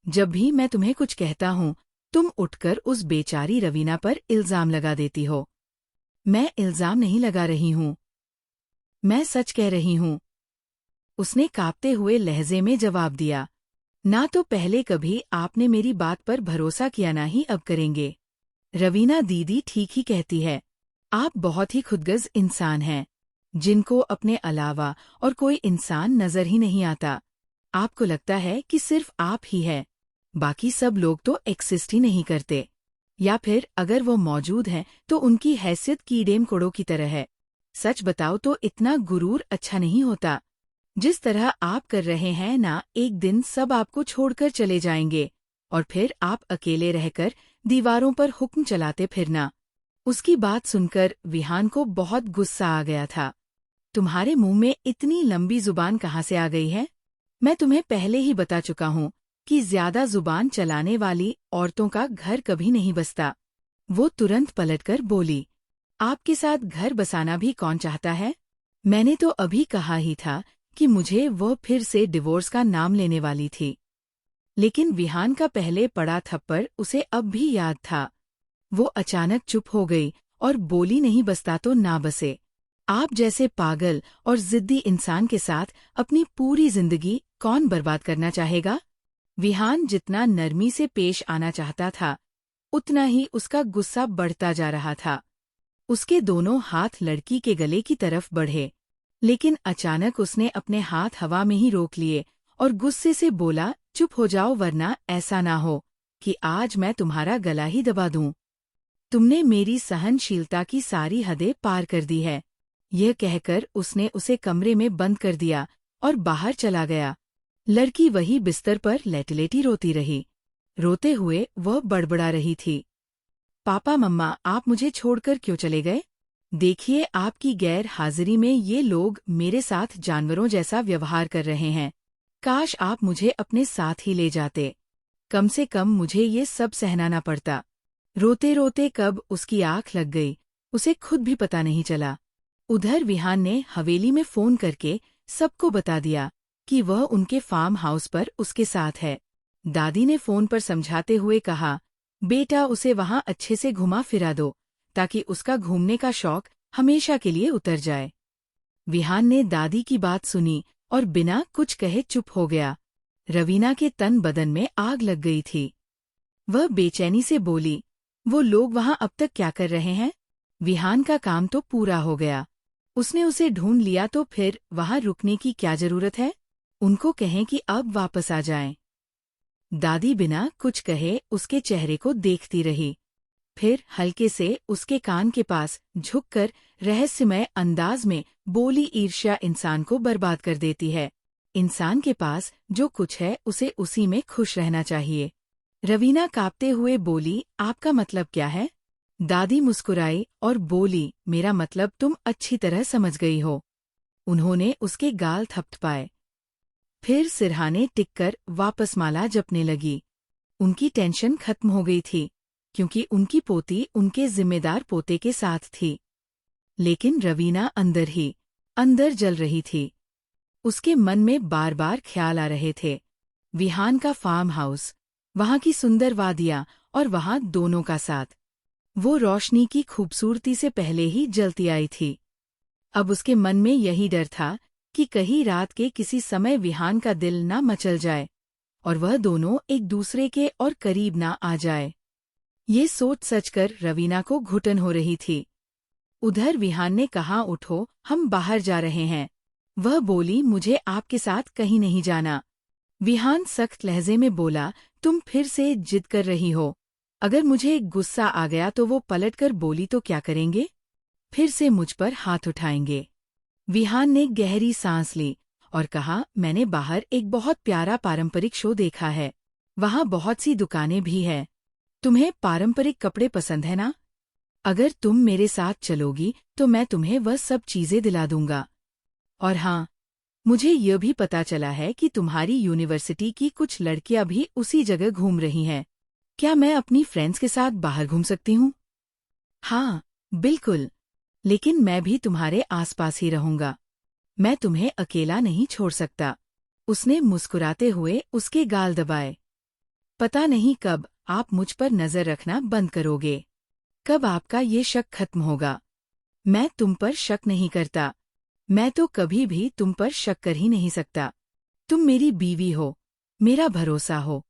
जब भी मैं तुम्हें कुछ कहता हूँ तुम उठकर उस बेचारी रवीना पर इल्जाम लगा देती हो। मैं इल्जाम नहीं लगा रही हूँ, मैं सच कह रही हूँ, उसने कांपते हुए लहजे में जवाब दिया। ना तो पहले कभी आपने मेरी बात पर भरोसा किया, ना ही अब करेंगे। रवीना दीदी ठीक ही कहती है। आप बहुत ही खुदगर्ज इंसान हैं, जिनको अपने अलावा और कोई इंसान नजर ही नहीं आता। आपको लगता है कि सिर्फ आप ही है, बाकी सब लोग तो एक्सिस्ट ही नहीं करते, या फिर अगर वो मौजूद हैं तो उनकी हैसियत कीड़ेम कोड़ों की तरह है। सच बताओ तो इतना गुरूर अच्छा नहीं होता। जिस तरह आप कर रहे हैं ना, एक दिन सब आपको छोड़कर चले जाएंगे और फिर आप अकेले रहकर दीवारों पर हुक्म चलाते फिरना। उसकी बात सुनकर विहान को बहुत गुस्सा आ गया था। तुम्हारे मुंह में इतनी लंबी जुबान कहाँ से आ गई है? मैं तुम्हें पहले ही बता चुका हूँ कि ज्यादा जुबान चलाने वाली औरतों का घर कभी नहीं बसता। वो तुरंत पलटकर बोली, आपके साथ घर बसाना भी कौन चाहता है? मैंने तो अभी कहा ही था कि मुझे वह फिर से डिवोर्स का नाम लेने वाली थी। लेकिन विहान का पहले पड़ा थप्पड़ उसे अब भी याद था। वो अचानक चुप हो गई और बोली, नहीं बसता तो ना बसे। आप जैसे पागल और जिद्दी इंसान के साथ अपनी पूरी जिंदगी कौन बर्बाद करना चाहेगा? विहान जितना नरमी से पेश आना चाहता था, उतना ही उसका गुस्सा बढ़ता जा रहा था। उसके दोनों हाथ लड़की के गले की तरफ बढ़े, लेकिन अचानक उसने अपने हाथ हवा में ही रोक लिए और गुस्से से बोला, चुप हो जाओ, वरना ऐसा ना हो कि आज मैं तुम्हारा गला ही दबा दूं। तुमने मेरी सहनशीलता की सारी हदें पार कर दी है। यह कहकर उसने उसे कमरे में बंद कर दिया और बाहर चला गया। लड़की वही बिस्तर पर लेटी-लेटी रोती रही। रोते हुए वह बड़बड़ा रही थी, पापा मम्मा, आप मुझे छोड़कर क्यों चले गए? देखिए, आपकी गैर हाजिरी में ये लोग मेरे साथ जानवरों जैसा व्यवहार कर रहे हैं। काश आप मुझे अपने साथ ही ले जाते। कम से कम मुझे ये सब सहना ना पड़ता। रोते रोते कब उसकी आंख लग गई, उसे खुद भी पता नहीं चला। उधर विहान ने हवेली में फोन करके सबको बता दिया कि वह उनके फार्म हाउस पर उसके साथ है। दादी ने फोन पर समझाते हुए कहा, बेटा उसे वहां अच्छे से घुमा फिरा दो, ताकि उसका घूमने का शौक हमेशा के लिए उतर जाए। विहान ने दादी की बात सुनी और बिना कुछ कहे चुप हो गया। रवीना के तन बदन में आग लग गई थी। वह बेचैनी से बोली, वो लोग वहां अब तक क्या कर रहे हैं? विहान का काम तो पूरा हो गया। उसने उसे ढूंढ लिया तो फिर वहां रुकने की क्या जरूरत है? उनको कहें कि अब वापस आ जाएं। दादी बिना कुछ कहे उसके चेहरे को देखती रही। फिर हल्के से उसके कान के पास झुककर रहस्यमय अंदाज में बोली, ईर्ष्या इंसान को बर्बाद कर देती है। इंसान के पास जो कुछ है उसे उसी में खुश रहना चाहिए। रवीना कांपते हुए बोली, आपका मतलब क्या है? दादी मुस्कुराई और बोली, मेरा मतलब तुम अच्छी तरह समझ गई हो। उन्होंने उसके गाल थपथपाए। फिर सिरहाने टिककर वापस माला जपने लगी। उनकी टेंशन खत्म हो गई थी, क्योंकि उनकी पोती उनके जिम्मेदार पोते के साथ थी। लेकिन रवीना अंदर ही अंदर जल रही थी। उसके मन में बार बार ख्याल आ रहे थे। विहान का फार्म हाउस, वहां की सुंदर वादियां और वहां दोनों का साथ। वो रोशनी की खूबसूरती से पहले ही जलती आई थी। अब उसके मन में यही डर था कि कहीं रात के किसी समय विहान का दिल ना मचल जाए और वह दोनों एक दूसरे के और करीब ना आ जाए। ये सोच सचकर रवीना को घुटन हो रही थी। उधर विहान ने कहा, उठो, हम बाहर जा रहे हैं। वह बोली, मुझे आपके साथ कहीं नहीं जाना। विहान सख्त लहजे में बोला, तुम फिर से जिद कर रही हो। अगर मुझे गुस्सा आ गया तो वो पलटकर बोली तो क्या करेंगे? फिर से मुझ पर हाथ उठाएंगे। विहान ने गहरी सांस ली और कहा, मैंने बाहर एक बहुत प्यारा पारंपरिक शो देखा है। वहां बहुत सी दुकानें भी है। तुम्हें पारंपरिक कपड़े पसंद है ना? अगर तुम मेरे साथ चलोगी तो मैं तुम्हें वह सब चीजें दिला दूंगा। और हाँ, मुझे यह भी पता चला है कि तुम्हारी यूनिवर्सिटी की कुछ लड़कियां भी उसी जगह घूम रही हैं। क्या मैं अपनी फ्रेंड्स के साथ बाहर घूम सकती हूँ? हाँ, बिल्कुल। लेकिन मैं भी तुम्हारे आसपास ही रहूंगा। मैं तुम्हें अकेला नहीं छोड़ सकता। उसने मुस्कुराते हुए उसके गाल दबाए। पता नहीं कब आप मुझ पर नजर रखना बंद करोगे। कब आपका ये शक खत्म होगा। मैं तुम पर शक नहीं करता। मैं तो कभी भी तुम पर शक कर ही नहीं सकता। तुम मेरी बीवी हो, मेरा भरोसा हो।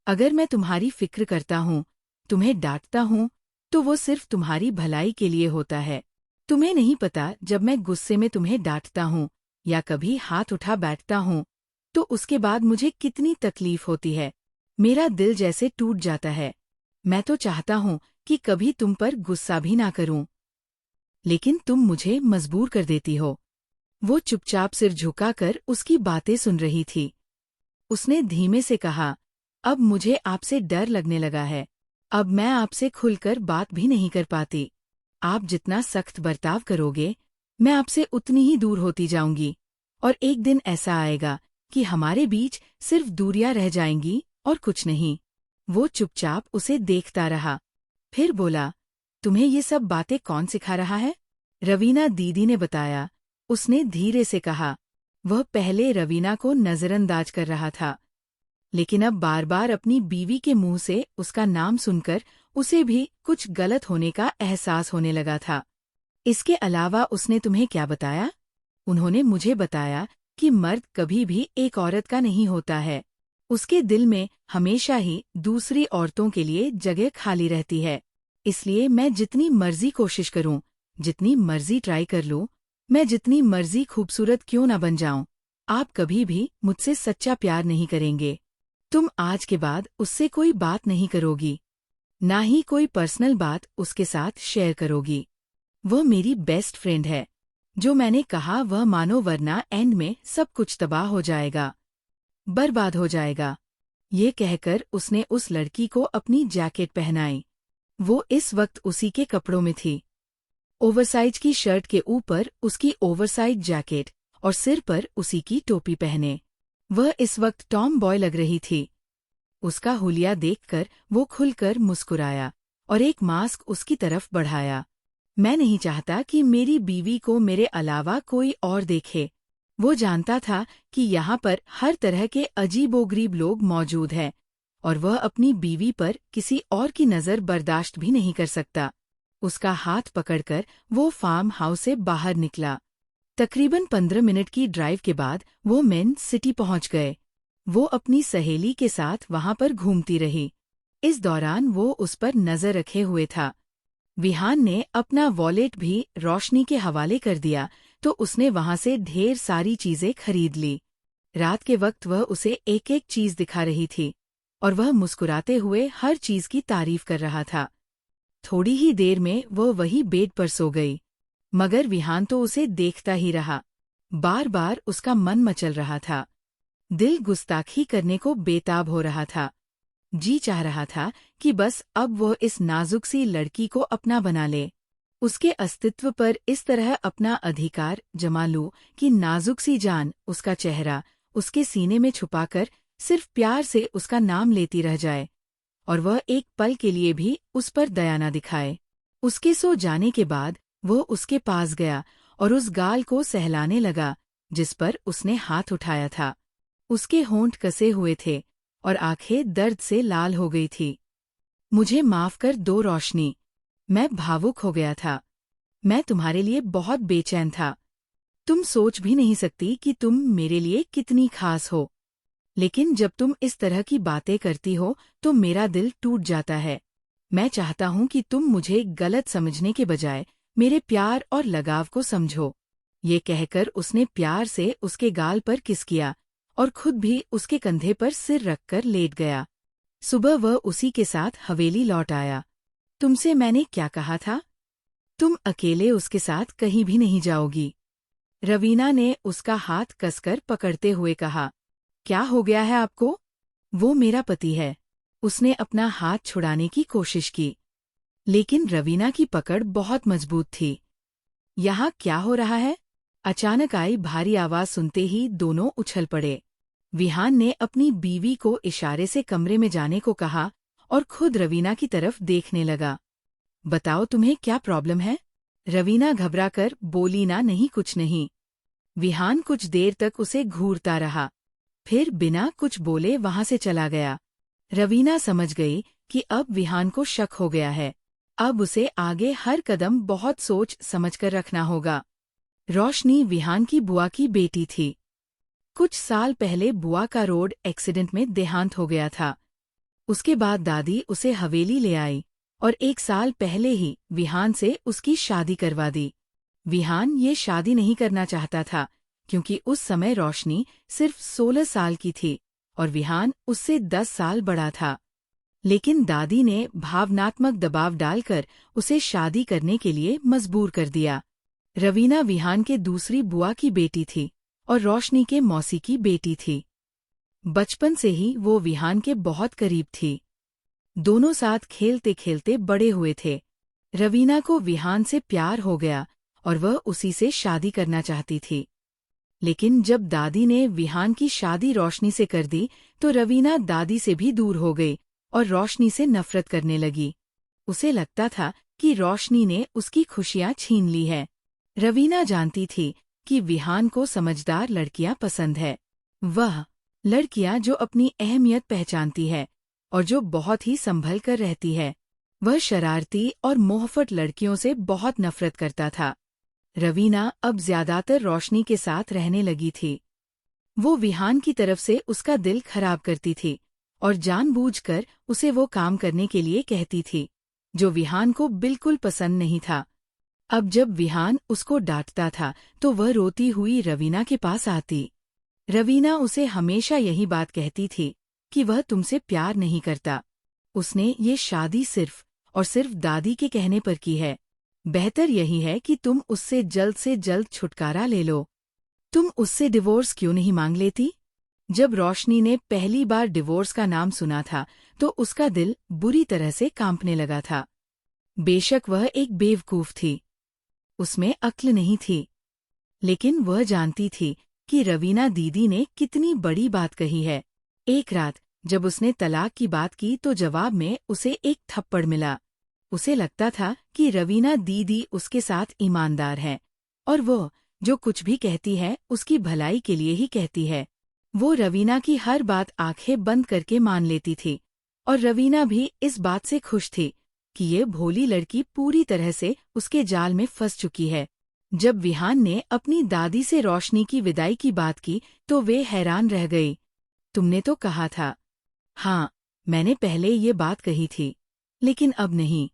अगर मैं तुम्हारी फिक्र करता हूँ, तुम्हें डांटता हूँ, तो वो सिर्फ तुम्हारी भलाई के लिए होता है। तुम्हें नहीं पता, जब मैं गुस्से में तुम्हें डांटता हूँ या कभी हाथ उठा बैठता हूँ, तो उसके बाद मुझे कितनी तकलीफ होती है। मेरा दिल जैसे टूट जाता है। मैं तो चाहता हूँ कि कभी तुम पर गुस्सा भी ना करूं, लेकिन तुम मुझे मजबूर कर देती हो। वो चुपचाप सिर झुकाकर उसकी बातें सुन रही थी। उसने धीमे से कहा, अब मुझे आपसे डर लगने लगा है। अब मैं आपसे खुलकर बात भी नहीं कर पाती। आप जितना सख्त बर्ताव करोगे, मैं आपसे उतनी ही दूर होती जाऊंगी। और एक दिन ऐसा आएगा कि हमारे बीच सिर्फ दूरियां रह जाएंगी और कुछ नहीं। वो चुपचाप उसे देखता रहा। फिर बोला, तुम्हें ये सब बातें कौन सिखा रहा है? रवीना दीदी ने बताया, उसने धीरे से कहा। वह पहले रवीना को नजरअंदाज कर रहा था, लेकिन अब बार बार अपनी बीवी के मुंह से उसका नाम सुनकर उसे भी कुछ गलत होने का एहसास होने लगा था। इसके अलावा उसने तुम्हें क्या बताया? उन्होंने मुझे बताया कि मर्द कभी भी एक औरत का नहीं होता है। उसके दिल में हमेशा ही दूसरी औरतों के लिए जगह खाली रहती है। इसलिए मैं जितनी मर्जी कोशिश करूं, जितनी मर्जी ट्राई कर लूं, मैं जितनी मर्जी खूबसूरत क्यों ना बन जाऊं, आप कभी भी मुझसे सच्चा प्यार नहीं करेंगे। तुम आज के बाद उससे कोई बात नहीं करोगी, ना ही कोई पर्सनल बात उसके साथ शेयर करोगी। वह मेरी बेस्ट फ्रेंड है। जो मैंने कहा वह मानो, वरना एंड में सब कुछ तबाह हो जाएगा, बर्बाद हो जाएगा। ये कहकर उसने उस लड़की को अपनी जैकेट पहनाई। वो इस वक्त उसी के कपड़ों में थी। ओवरसाइज की शर्ट के ऊपर उसकी ओवरसाइज जैकेट और सिर पर उसी की टोपी पहने वह इस वक्त टॉम बॉय लग रही थी। उसका हुलिया देखकर वो खुलकर मुस्कुराया और एक मास्क उसकी तरफ बढ़ाया। मैं नहीं चाहता कि मेरी बीवी को मेरे अलावा कोई और देखे। वो जानता था कि यहाँ पर हर तरह के अजीबोगरीब लोग मौजूद हैं और वह अपनी बीवी पर किसी और की नज़र बर्दाश्त भी नहीं कर सकता। उसका हाथ पकड़कर वो फार्म हाउस से बाहर निकला। तकरीबन 15 मिनट की ड्राइव के बाद वो मेन सिटी पहुंच गए। वो अपनी सहेली के साथ वहां पर घूमती रही। इस दौरान वो उस पर नजर रखे हुए था। विहान ने अपना वॉलेट भी रोशनी के हवाले कर दिया तो उसने वहां से ढेर सारी चीजें खरीद ली। रात के वक्त वह उसे एक एक चीज दिखा रही थी और वह मुस्कुराते हुए हर चीज की तारीफ कर रहा था। थोड़ी ही देर में वह वही बेड पर सो गई, मगर विहान तो उसे देखता ही रहा। बार बार उसका मन मचल रहा था। दिल गुस्ताखी करने को बेताब हो रहा था। जी चाह रहा था कि बस अब वह इस नाजुक सी लड़की को अपना बना ले, उसके अस्तित्व पर इस तरह अपना अधिकार जमा लूं कि नाजुक सी जान, उसका चेहरा उसके सीने में छुपाकर सिर्फ प्यार से उसका नाम लेती रह जाए और वह एक पल के लिए भी उस पर दया न दिखाए। उसके सो जाने के बाद वो उसके पास गया और उस गाल को सहलाने लगा जिस पर उसने हाथ उठाया था। उसके होंठ कसे हुए थे और आंखें दर्द से लाल हो गई थी। मुझे माफ कर दो रोशनी, मैं भावुक हो गया था। मैं तुम्हारे लिए बहुत बेचैन था। तुम सोच भी नहीं सकती कि तुम मेरे लिए कितनी खास हो। लेकिन जब तुम इस तरह की बातें करती हो तो मेरा दिल टूट जाता है। मैं चाहता हूं कि तुम मुझे गलत समझने के बजाय मेरे प्यार और लगाव को समझो। ये कहकर उसने प्यार से उसके गाल पर किस किया और खुद भी उसके कंधे पर सिर रखकर लेट गया। सुबह वह उसी के साथ हवेली लौट आया। तुमसे मैंने क्या कहा था? तुम अकेले उसके साथ कहीं भी नहीं जाओगी। रवीना ने उसका हाथ कसकर पकड़ते हुए कहा। क्या हो गया है आपको? वो मेरा पति है। उसने अपना हाथ छुड़ाने की कोशिश की, लेकिन रवीना की पकड़ बहुत मजबूत थी। यहाँ क्या हो रहा है? अचानक आई भारी आवाज सुनते ही दोनों उछल पड़े। विहान ने अपनी बीवी को इशारे से कमरे में जाने को कहा और खुद रवीना की तरफ देखने लगा। बताओ तुम्हें क्या प्रॉब्लम है? रवीना घबराकर बोली। ना नहीं, कुछ नहीं। विहान कुछ देर तक उसे घूरता रहा, फिर बिना कुछ बोले वहां से चला गया। रवीना समझ गई कि अब विहान को शक हो गया है। अब उसे आगे हर कदम बहुत सोच समझकर रखना होगा। रोशनी विहान की बुआ की बेटी थी। कुछ साल पहले बुआ का रोड एक्सीडेंट में देहांत हो गया था। उसके बाद दादी उसे हवेली ले आई और 1 साल पहले ही विहान से उसकी शादी करवा दी। विहान ये शादी नहीं करना चाहता था क्योंकि उस समय रोशनी सिर्फ 16 साल की थी और विहान उससे 10 साल बड़ा था। लेकिन दादी ने भावनात्मक दबाव डालकर उसे शादी करने के लिए मजबूर कर दिया। रवीना विहान के दूसरी बुआ की बेटी थी और रोशनी के मौसी की बेटी थी। बचपन से ही वो विहान के बहुत करीब थी। दोनों साथ खेलते खेलते बड़े हुए थे। रवीना को विहान से प्यार हो गया और वह उसी से शादी करना चाहती थी। लेकिन जब दादी ने विहान की शादी रोशनी से कर दी तो रवीना दादी से भी दूर हो गई और रोशनी से नफरत करने लगी। उसे लगता था कि रोशनी ने उसकी खुशियां छीन ली है। रवीना जानती थी कि विहान को समझदार लड़कियां पसंद है। वह लड़कियां जो अपनी अहमियत पहचानती है और जो बहुत ही संभल कर रहती है। वह शरारती और मोहफट लड़कियों से बहुत नफरत करता था। रवीना अब ज्यादातर रोशनी के साथ रहने लगी थी। वो विहान की तरफ से उसका दिल खराब करती थी और जानबूझकर उसे वो काम करने के लिए कहती थी जो विहान को बिल्कुल पसंद नहीं था। अब जब विहान उसको डांटता था तो वह रोती हुई रवीना के पास आती। रवीना उसे हमेशा यही बात कहती थी कि वह तुमसे प्यार नहीं करता। उसने ये शादी सिर्फ और सिर्फ दादी के कहने पर की है। बेहतर यही है कि तुम उससे से जल्द छुटकारा ले लो। तुम उससे डिवोर्स क्यों नहीं मांग लेती? जब रोशनी ने पहली बार डिवोर्स का नाम सुना था तो उसका दिल बुरी तरह से कांपने लगा था। बेशक वह एक बेवकूफ थी, उसमें अक्ल नहीं थी, लेकिन वह जानती थी कि रवीना दीदी ने कितनी बड़ी बात कही है। एक रात जब उसने तलाक की बात की तो जवाब में उसे एक थप्पड़ मिला। उसे लगता था कि रवीना दीदी उसके साथ ईमानदार है और वो जो कुछ भी कहती है उसकी भलाई के लिए ही कहती है। वो रवीना की हर बात आंखें बंद करके मान लेती थी और रवीना भी इस बात से खुश थी कि ये भोली लड़की पूरी तरह से उसके जाल में फंस चुकी है। जब विहान ने अपनी दादी से रोशनी की विदाई की बात की तो वे हैरान रह गई। तुमने तो कहा था। हाँ, मैंने पहले ये बात कही थी, लेकिन अब नहीं।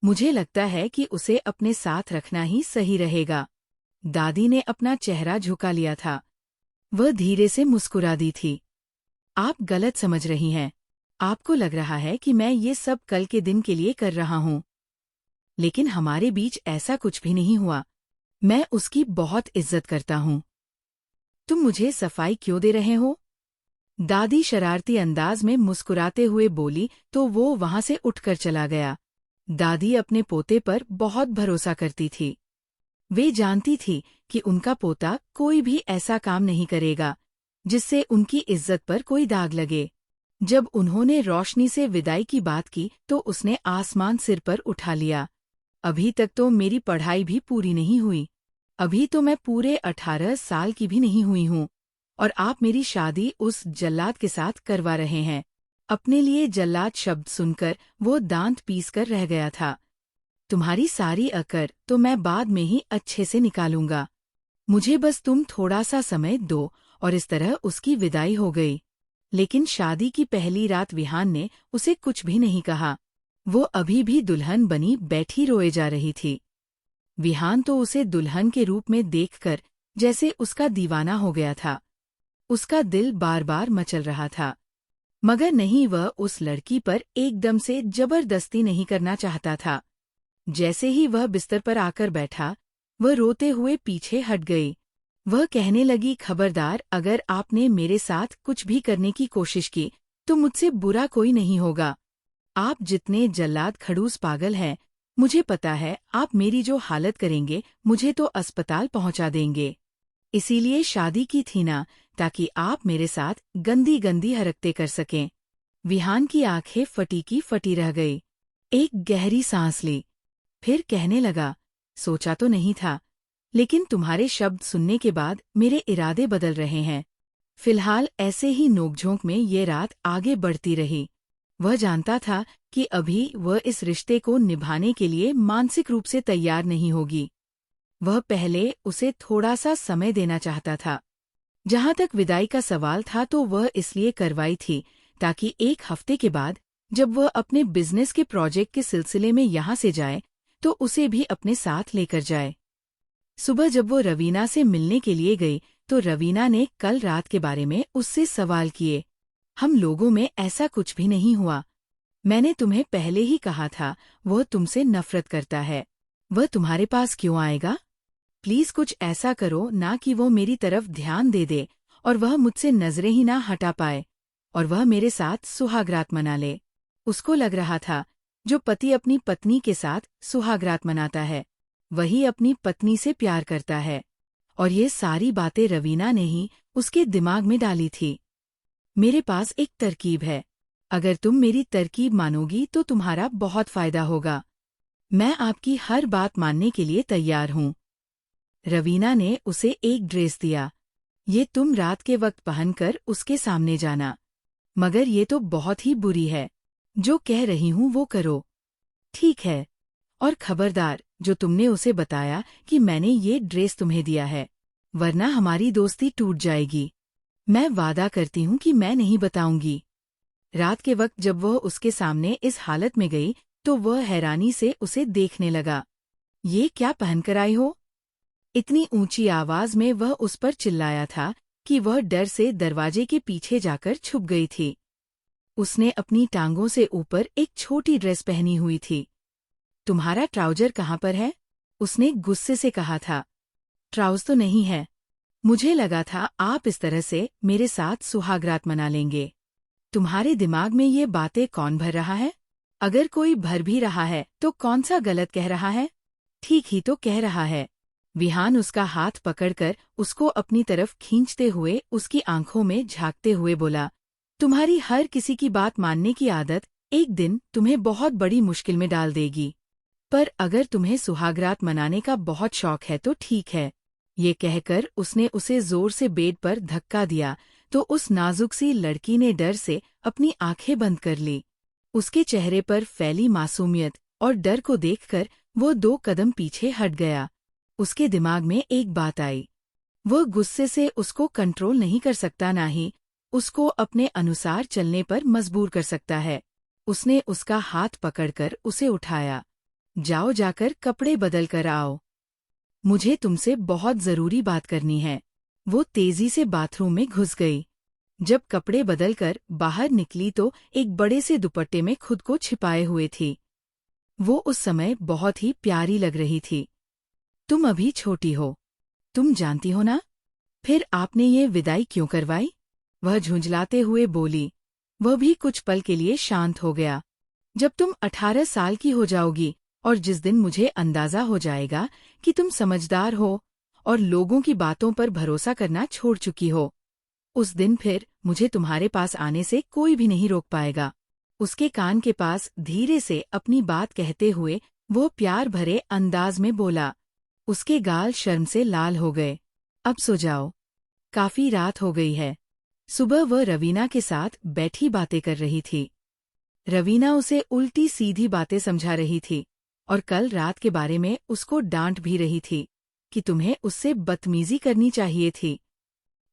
मुझे लगता है कि उसे अपने साथ रखना ही सही रहेगा। दादी ने अपना चेहरा झुका लिया था। वह धीरे से मुस्कुरा दी थी। आप गलत समझ रही हैं। आपको लग रहा है कि मैं ये सब कल के दिन के लिए कर रहा हूँ, लेकिन हमारे बीच ऐसा कुछ भी नहीं हुआ। मैं उसकी बहुत इज्जत करता हूँ। तुम मुझे सफाई क्यों दे रहे हो? दादी शरारती अंदाज में मुस्कुराते हुए बोली तो वो वहां से उठकर चला गया। दादी अपने पोते पर बहुत भरोसा करती थी। वे जानती थी कि उनका पोता कोई भी ऐसा काम नहीं करेगा जिससे उनकी इज्जत पर कोई दाग लगे। जब उन्होंने रोशनी से विदाई की बात की तो उसने आसमान सिर पर उठा लिया। अभी तक तो मेरी पढ़ाई भी पूरी नहीं हुई। अभी तो मैं पूरे 18 साल की भी नहीं हुई हूँ और आप मेरी शादी उस जल्लाद के साथ करवा रहे हैं। अपने लिए जल्लाद शब्द सुनकर वो दांत पीस कर रह गया था। तुम्हारी सारी अकड़ तो मैं बाद में ही अच्छे से निकालूंगा। मुझे बस तुम थोड़ा सा समय दो। और इस तरह उसकी विदाई हो गई। लेकिन शादी की पहली रात विहान ने उसे कुछ भी नहीं कहा। वो अभी भी दुल्हन बनी बैठी रोए जा रही थी। विहान तो उसे दुल्हन के रूप में देखकर जैसे उसका दीवाना हो गया था। उसका दिल बार बार मचल रहा था, मगर नहीं, वह उस लड़की पर एकदम से जबरदस्ती नहीं करना चाहता था। जैसे ही वह बिस्तर पर आकर बैठा, वह रोते हुए पीछे हट गई। वह कहने लगी, खबरदार, अगर आपने मेरे साथ कुछ भी करने की कोशिश की तो मुझसे बुरा कोई नहीं होगा। आप जितने जल्लाद खड़ूस पागल हैं, मुझे पता है आप मेरी जो हालत करेंगे मुझे तो अस्पताल पहुंचा देंगे। इसीलिए शादी की थी ना, ताकि आप मेरे साथ गंदी गंदी हरकतें कर सकें। विहान की आंखें फटी की फटी रह गई। एक गहरी सांस ली, फिर कहने लगा, सोचा तो नहीं था, लेकिन तुम्हारे शब्द सुनने के बाद मेरे इरादे बदल रहे हैं। फिलहाल ऐसे ही नोकझोंक में ये रात आगे बढ़ती रही। वह जानता था कि अभी वह इस रिश्ते को निभाने के लिए मानसिक रूप से तैयार नहीं होगी। वह पहले उसे थोड़ा सा समय देना चाहता था। जहां तक विदाई का सवाल था तो वह इसलिए करवाई थी ताकि एक हफ्ते के बाद जब वह अपने बिजनेस के प्रोजेक्ट के सिलसिले में यहाँ से जाए तो उसे भी अपने साथ लेकर जाए। सुबह जब वो रवीना से मिलने के लिए गई तो रवीना ने कल रात के बारे में उससे सवाल किए। हम लोगों में ऐसा कुछ भी नहीं हुआ। मैंने तुम्हें पहले ही कहा था वह तुमसे नफरत करता है। वह तुम्हारे पास क्यों आएगा? प्लीज कुछ ऐसा करो ना कि वो मेरी तरफ ध्यान दे दे और वह मुझसे नजरें ही ना हटा पाए और वह मेरे साथ सुहागरात मना ले। उसको लग रहा था जो पति अपनी पत्नी के साथ सुहागरात मनाता है वही अपनी पत्नी से प्यार करता है। और ये सारी बातें रवीना ने ही उसके दिमाग में डाली थी। मेरे पास एक तरकीब है। अगर तुम मेरी तरकीब मानोगी तो तुम्हारा बहुत फायदा होगा। मैं आपकी हर बात मानने के लिए तैयार हूँ। रवीना ने उसे एक ड्रेस दिया। ये तुम रात के वक्त पहनकर उसके सामने जाना। मगर ये तो बहुत ही बुरी है। जो कह रही हूँ वो करो। ठीक है। और खबरदार, जो तुमने उसे बताया कि मैंने ये ड्रेस तुम्हें दिया है, वरना हमारी दोस्ती टूट जाएगी। मैं वादा करती हूँ कि मैं नहीं बताऊंगी। रात के वक्त जब वह उसके सामने इस हालत में गई तो वह हैरानी से उसे देखने लगा। ये क्या पहनकर आई हो? इतनी ऊंची आवाज में वह उस पर चिल्लाया था कि वह डर से दरवाजे के पीछे जाकर छुप गई थी। उसने अपनी टांगों से ऊपर एक छोटी ड्रेस पहनी हुई थी। तुम्हारा ट्राउजर कहाँ पर है? उसने गुस्से से कहा था। ट्राउज तो नहीं है। मुझे लगा था आप इस तरह से मेरे साथ सुहागरात मना लेंगे। तुम्हारे दिमाग में ये बातें कौन भर रहा है? अगर कोई भर भी रहा है तो कौन सा गलत कह रहा है? ठीक ही तो कह रहा है। विहान उसका हाथ पकड़कर उसको अपनी तरफ खींचते हुए उसकी आंखों में झांकते हुए बोला, तुम्हारी हर किसी की बात मानने की आदत एक दिन तुम्हें बहुत बड़ी मुश्किल में डाल देगी। पर अगर तुम्हें सुहागरात मनाने का बहुत शौक है तो ठीक है। ये कहकर उसने उसे जोर से बेड पर धक्का दिया तो उस नाजुक सी लड़की ने डर से अपनी आंखें बंद कर ली। उसके चेहरे पर फैली मासूमियत और डर को देखकर वो 2 कदम पीछे हट गया। उसके दिमाग में एक बात आई। वो गुस्से से उसको कंट्रोल नहीं कर सकता, ना ही उसको अपने अनुसार चलने पर मजबूर कर सकता है। उसने उसका हाथ पकड़कर उसे उठाया। जाओ, जाकर कपड़े बदल कर आओ। मुझे तुमसे बहुत जरूरी बात करनी है। वो तेजी से बाथरूम में घुस गई। जब कपड़े बदलकर बाहर निकली तो एक बड़े से दुपट्टे में खुद को छिपाए हुए थी। वो उस समय बहुत ही प्यारी लग रही थी। तुम अभी छोटी हो, तुम जानती हो ना? फिर आपने ये विदाई क्यों करवाई? वह झुंझलाते हुए बोली। वह भी कुछ पल के लिए शांत हो गया। जब तुम 18 साल की हो जाओगी और जिस दिन मुझे अंदाजा हो जाएगा कि तुम समझदार हो और लोगों की बातों पर भरोसा करना छोड़ चुकी हो, उस दिन फिर मुझे तुम्हारे पास आने से कोई भी नहीं रोक पाएगा। उसके कान के पास धीरे से अपनी बात कहते हुए वो प्यार भरे अंदाज में बोला। उसके गाल शर्म से लाल हो गए। अब सो जाओ, काफी रात हो गई है। सुबह वह रवीना के साथ बैठी बातें कर रही थी। रवीना उसे उल्टी सीधी बातें समझा रही थी और कल रात के बारे में उसको डांट भी रही थी कि तुम्हें उससे बदतमीजी करनी चाहिए थी।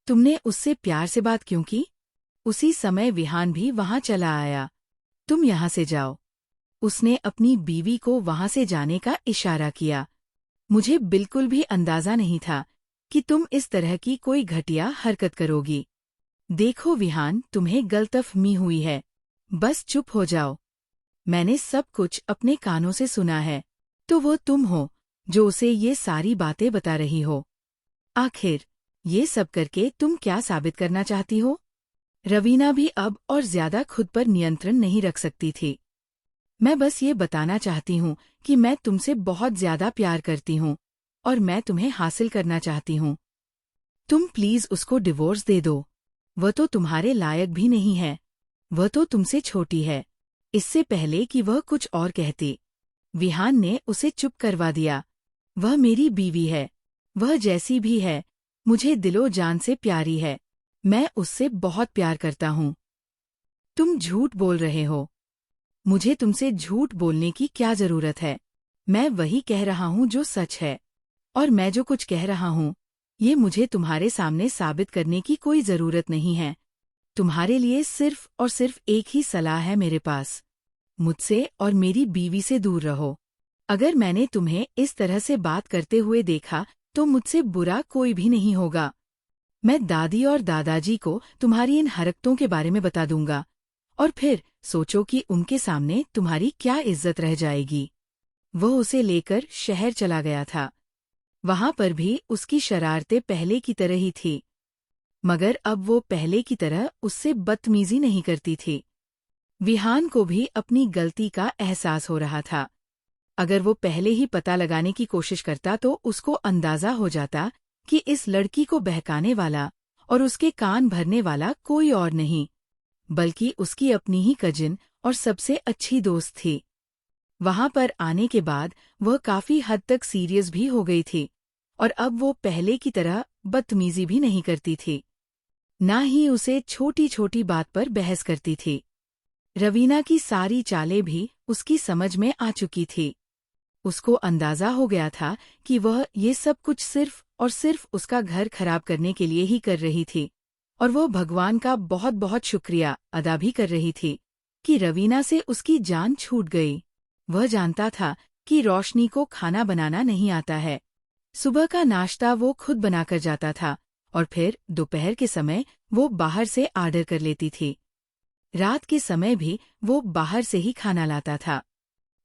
तुमने उससे प्यार से बात क्यों की? उसी समय विहान भी वहां चला आया। तुम यहाँ से जाओ। उसने अपनी बीवी को वहां से जाने का इशारा किया। मुझे बिल्कुल भी अंदाजा नहीं था कि तुम इस तरह की कोई घटिया हरकत करोगी। देखो विहान, तुम्हें गलतफहमी हुई है। बस चुप हो जाओ। मैंने सब कुछ अपने कानों से सुना है। तो वो तुम हो जो उसे ये सारी बातें बता रही हो। आखिर ये सब करके तुम क्या साबित करना चाहती हो? रवीना भी अब और ज्यादा खुद पर नियंत्रण नहीं रख सकती थी। मैं बस ये बताना चाहती हूँ कि मैं तुमसे बहुत ज्यादा प्यार करती हूँ और मैं तुम्हें हासिल करना चाहती हूँ। तुम प्लीज उसको डिवोर्स दे दो। वह तो तुम्हारे लायक भी नहीं है। वह तो तुमसे छोटी है। इससे पहले कि वह कुछ और कहती, विहान ने उसे चुप करवा दिया। वह मेरी बीवी है। वह जैसी भी है, मुझे दिलो जान से प्यारी है। मैं उससे बहुत प्यार करता हूँ। तुम झूठ बोल रहे हो। मुझे तुमसे झूठ बोलने की क्या जरूरत है? मैं वही कह रहा हूँ जो सच है। और मैं जो कुछ कह रहा हूँ, ये मुझे तुम्हारे सामने साबित करने की कोई जरूरत नहीं है। तुम्हारे लिए सिर्फ और सिर्फ एक ही सलाह है मेरे पास। मुझसे और मेरी बीवी से दूर रहो। अगर मैंने तुम्हें इस तरह से बात करते हुए देखा तो मुझसे बुरा कोई भी नहीं होगा। मैं दादी और दादाजी को तुम्हारी इन हरकतों के बारे में बता दूंगा और फिर सोचो कि उनके सामने तुम्हारी क्या इज्जत रह जाएगी। वह उसे लेकर शहर चला गया था। वहां पर भी उसकी शरारतें पहले की तरह ही थी, मगर अब वो पहले की तरह उससे बदतमीजी नहीं करती थी। विहान को भी अपनी गलती का एहसास हो रहा था। अगर वो पहले ही पता लगाने की कोशिश करता तो उसको अंदाजा हो जाता कि इस लड़की को बहकाने वाला और उसके कान भरने वाला कोई और नहीं, बल्कि उसकी अपनी ही कजिन और सबसे अच्छी दोस्त थी। वहां पर आने के बाद वह काफी हद तक सीरियस भी हो गई थी और अब वो पहले की तरह बदतमीजी भी नहीं करती थी, ना ही उसे छोटी छोटी बात पर बहस करती थी। रवीना की सारी चालें भी उसकी समझ में आ चुकी थी। उसको अंदाजा हो गया था कि वह ये सब कुछ सिर्फ और सिर्फ उसका घर खराब करने के लिए ही कर रही थी और वो भगवान का बहुत बहुत शुक्रिया अदा भी कर रही थी कि रवीना से उसकी जान छूट गई। वह जानता था कि रोशनी को खाना बनाना नहीं आता है। सुबह का नाश्ता वो खुद बनाकर जाता था और फिर दोपहर के समय वो बाहर से ऑर्डर कर लेती थी। रात के समय भी वो बाहर से ही खाना लाता था।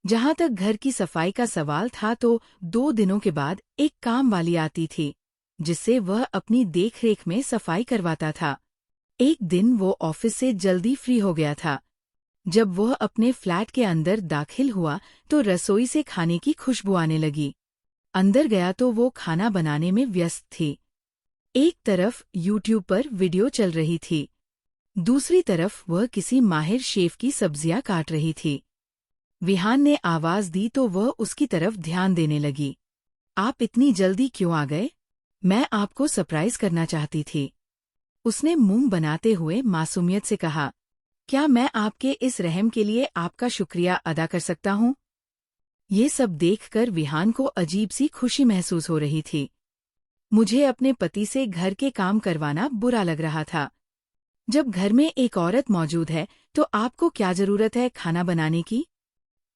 जहां तक घर की सफाई का सवाल था तो 2 दिनों के बाद एक काम वाली आती थी जिससे वह अपनी देखरेख में सफाई करवाता था। एक दिन वो ऑफिस से जल्दी फ्री हो गया था। जब वह अपने फ्लैट के अंदर दाखिल हुआ तो रसोई से खाने की खुशबू आने लगी। अंदर गया तो वो खाना बनाने में व्यस्त थी। एक तरफ यूट्यूब पर वीडियो चल रही थी, दूसरी तरफ वह किसी माहिर शेफ की सब्जियां काट रही थी। विहान ने आवाज दी तो वह उसकी तरफ ध्यान देने लगी। आप इतनी जल्दी क्यों आ गए? मैं आपको सरप्राइज करना चाहती थी। उसने मुंह बनाते हुए मासूमियत से कहा। क्या मैं आपके इस रहम के लिए आपका शुक्रिया अदा कर सकता हूँ? ये सब देखकर विहान को अजीब सी खुशी महसूस हो रही थी। मुझे अपने पति से घर के काम करवाना बुरा लग रहा था। जब घर में एक औरत मौजूद है तो आपको क्या जरूरत है खाना बनाने की?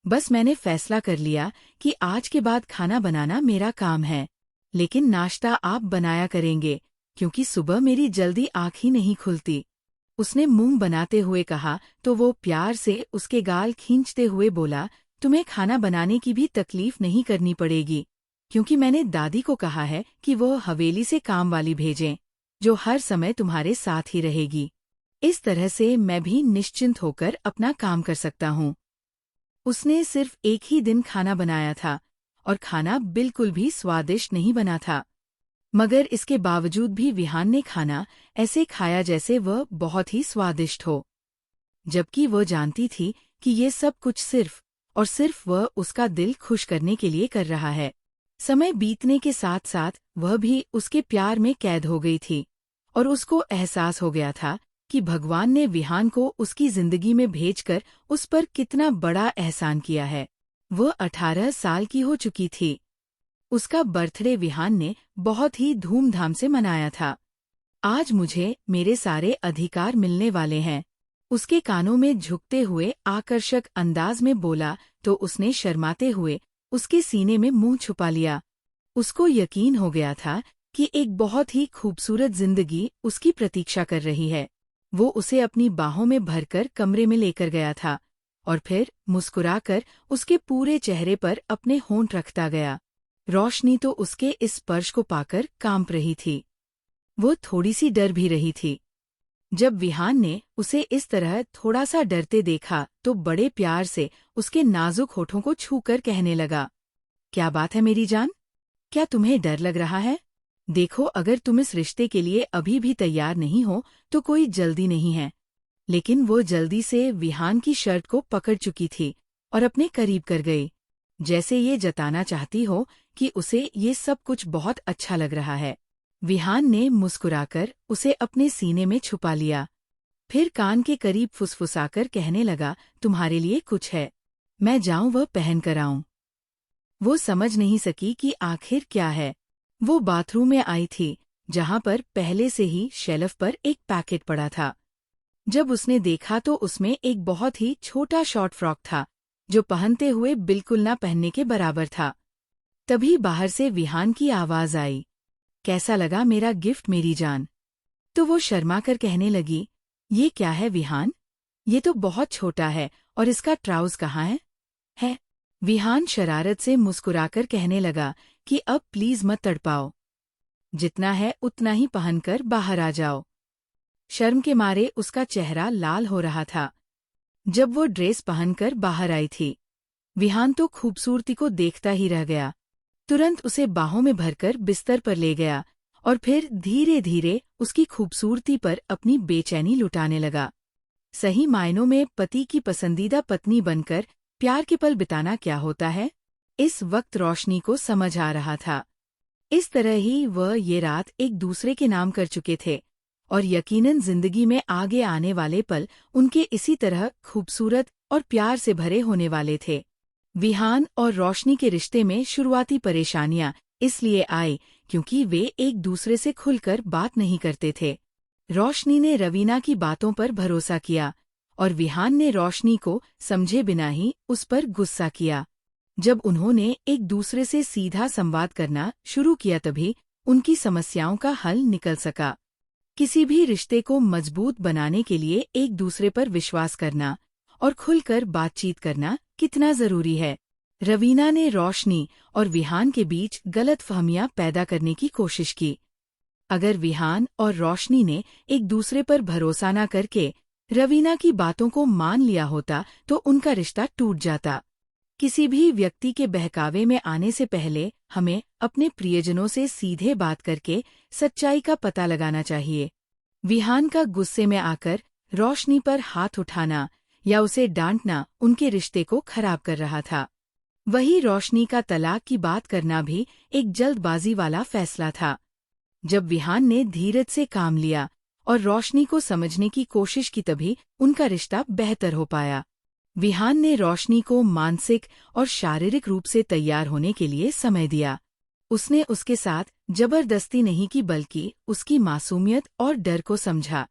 बस मैंने फैसला कर लिया कि आज के बाद खाना बनाना मेरा काम है, लेकिन नाश्ता आप बनाया करेंगे क्योंकि सुबह मेरी जल्दी आँख ही नहीं खुलती। उसने मुंह बनाते हुए कहा तो वो प्यार से उसके गाल खींचते हुए बोला, तुम्हें खाना बनाने की भी तकलीफ नहीं करनी पड़ेगी, क्योंकि मैंने दादी को कहा है कि वो हवेली से काम वाली भेजें, जो हर समय तुम्हारे साथ ही रहेगी। इस तरह से मैं भी निश्चिंत होकर अपना काम कर सकता हूँ। उसने सिर्फ एक ही दिन खाना बनाया था और खाना बिल्कुल भी स्वादिष्ट नहीं बना था, मगर इसके बावजूद भी विहान ने खाना ऐसे खाया जैसे वह बहुत ही स्वादिष्ट हो, जबकि वह जानती थी कि ये सब कुछ सिर्फ और सिर्फ वह उसका दिल खुश करने के लिए कर रहा है। समय बीतने के साथ साथ वह भी उसके प्यार में कैद हो गई थी और उसको एहसास हो गया था कि भगवान ने विहान को उसकी जिंदगी में भेजकर उस पर कितना बड़ा एहसान किया है। वह 18 साल की हो चुकी थी। उसका बर्थडे विहान ने बहुत ही धूमधाम से मनाया था। आज मुझे मेरे सारे अधिकार मिलने वाले हैं, उसके कानों में झुकते हुए आकर्षक अंदाज में बोला तो उसने शर्माते हुए उसके सीने में मुंह छुपा लिया। उसको यकीन हो गया था कि एक बहुत ही खूबसूरत जिंदगी उसकी प्रतीक्षा कर रही है। वो उसे अपनी बाहों में भरकर कमरे में लेकर गया था और फिर मुस्कुराकर उसके पूरे चेहरे पर अपने होंठ रखता गया। रोशनी तो उसके इस स्पर्श को पाकर कांप रही थी। वो थोड़ी सी डर भी रही थी। जब विहान ने उसे इस तरह थोड़ा सा डरते देखा तो बड़े प्यार से उसके नाजुक होठों को छूकर कहने लगा, क्या बात है मेरी जान? क्या तुम्हें डर लग रहा है? देखो, अगर तुम इस रिश्ते के लिए अभी भी तैयार नहीं हो तो कोई जल्दी नहीं है। लेकिन वो जल्दी से विहान की शर्ट को पकड़ चुकी थी और अपने करीब कर गई, जैसे ये जताना चाहती हो कि उसे ये सब कुछ बहुत अच्छा लग रहा है। विहान ने मुस्कुराकर उसे अपने सीने में छुपा लिया, फिर कान के करीब फुसफुसाकर कहने लगा, तुम्हारे लिए कुछ है, मैं जाऊं वह पहन कर आऊं। वो समझ नहीं सकी कि आखिर क्या है। वो बाथरूम में आई थी, जहां पर पहले से ही शेल्फ पर एक पैकेट पड़ा था। जब उसने देखा तो उसमें एक बहुत ही छोटा शॉर्ट फ्रॉक था, जो पहनते हुए बिल्कुल ना पहनने के बराबर था। तभी बाहर से विहान की आवाज आई, कैसा लगा मेरा गिफ्ट मेरी जान? तो वो शर्मा कर कहने लगी, ये क्या है विहान? ये तो बहुत छोटा है और इसका ट्राउज कहाँ है? विहान शरारत से मुस्कुराकर कहने लगा कि अब प्लीज मत तड़पाओ, जितना है उतना ही पहनकर बाहर आ जाओ। शर्म के मारे उसका चेहरा लाल हो रहा था। जब वो ड्रेस पहनकर बाहर आई थी, विहान तो खूबसूरती को देखता ही रह गया। तुरंत उसे बाहों में भरकर बिस्तर पर ले गया और फिर धीरे धीरे उसकी खूबसूरती पर अपनी बेचैनी लुटाने लगा। सही मायनों में पति की पसंदीदा पत्नी बनकर प्यार के पल बिताना क्या होता है, इस वक्त रोशनी को समझ आ रहा था। इस तरह ही वह ये रात एक दूसरे के नाम कर चुके थे और यकीनन जिंदगी में आगे आने वाले पल उनके इसी तरह खूबसूरत और प्यार से भरे होने वाले थे। विहान और रोशनी के रिश्ते में शुरुआती परेशानियां इसलिए आई क्योंकि वे एक दूसरे से खुलकर बात नहीं करते थे। रोशनी ने रवीना की बातों पर भरोसा किया और विहान ने रोशनी को समझे बिना ही उस पर गुस्सा किया। जब उन्होंने एक दूसरे से सीधा संवाद करना शुरू किया तभी उनकी समस्याओं का हल निकल सका। किसी भी रिश्ते को मजबूत बनाने के लिए एक दूसरे पर विश्वास करना और खुलकर बातचीत करना कितना जरूरी है। रवीना ने रोशनी और विहान के बीच गलतफहमियां पैदा करने की कोशिश की। अगर विहान और रोशनी ने एक दूसरे पर भरोसा न करके रवीना की बातों को मान लिया होता तो उनका रिश्ता टूट जाता। किसी भी व्यक्ति के बहकावे में आने से पहले हमें अपने प्रियजनों से सीधे बात करके सच्चाई का पता लगाना चाहिए। विहान का गुस्से में आकर रोशनी पर हाथ उठाना या उसे डांटना उनके रिश्ते को खराब कर रहा था। वही रोशनी का तलाक की बात करना भी एक जल्दबाजी वाला फैसला था। जब विहान ने धीरज से काम लिया और रोशनी को समझने की कोशिश की तभी उनका रिश्ता बेहतर हो पाया। विहान ने रोशनी को मानसिक और शारीरिक रूप से तैयार होने के लिए समय दिया। उसने उसके साथ जबरदस्ती नहीं की बल्कि उसकी मासूमियत और डर को समझा।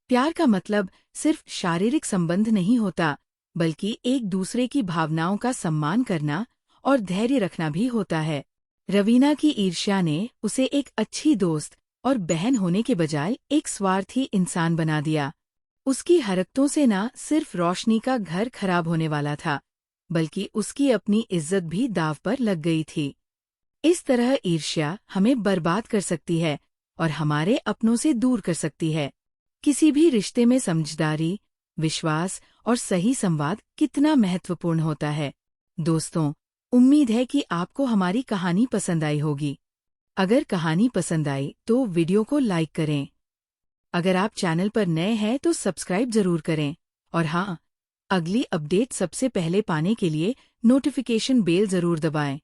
प्यार का मतलब सिर्फ शारीरिक संबंध नहीं होता, बल्कि एक दूसरे की भावनाओं का सम्मान करना और धैर्य रखना भी होता है। रवीना की ईर्ष्या ने उसे एक अच्छी दोस्त और बहन होने के बजाय एक स्वार्थी इंसान बना दिया। उसकी हरकतों से न सिर्फ रोशनी का घर खराब होने वाला था, बल्कि उसकी अपनी इज्जत भी दांव पर लग गई थी। इस तरह ईर्ष्या हमें बर्बाद कर सकती है और हमारे अपनों से दूर कर सकती है। किसी भी रिश्ते में समझदारी, विश्वास और सही संवाद कितना महत्वपूर्ण होता है। दोस्तों, उम्मीद है कि आपको हमारी कहानी पसंद आई होगी। अगर कहानी पसंद आई तो वीडियो को लाइक करें। अगर आप चैनल पर नए हैं तो सब्सक्राइब जरूर करें। और हाँ, अगली अपडेट सबसे पहले पाने के लिए नोटिफिकेशन बेल जरूर दबाएं।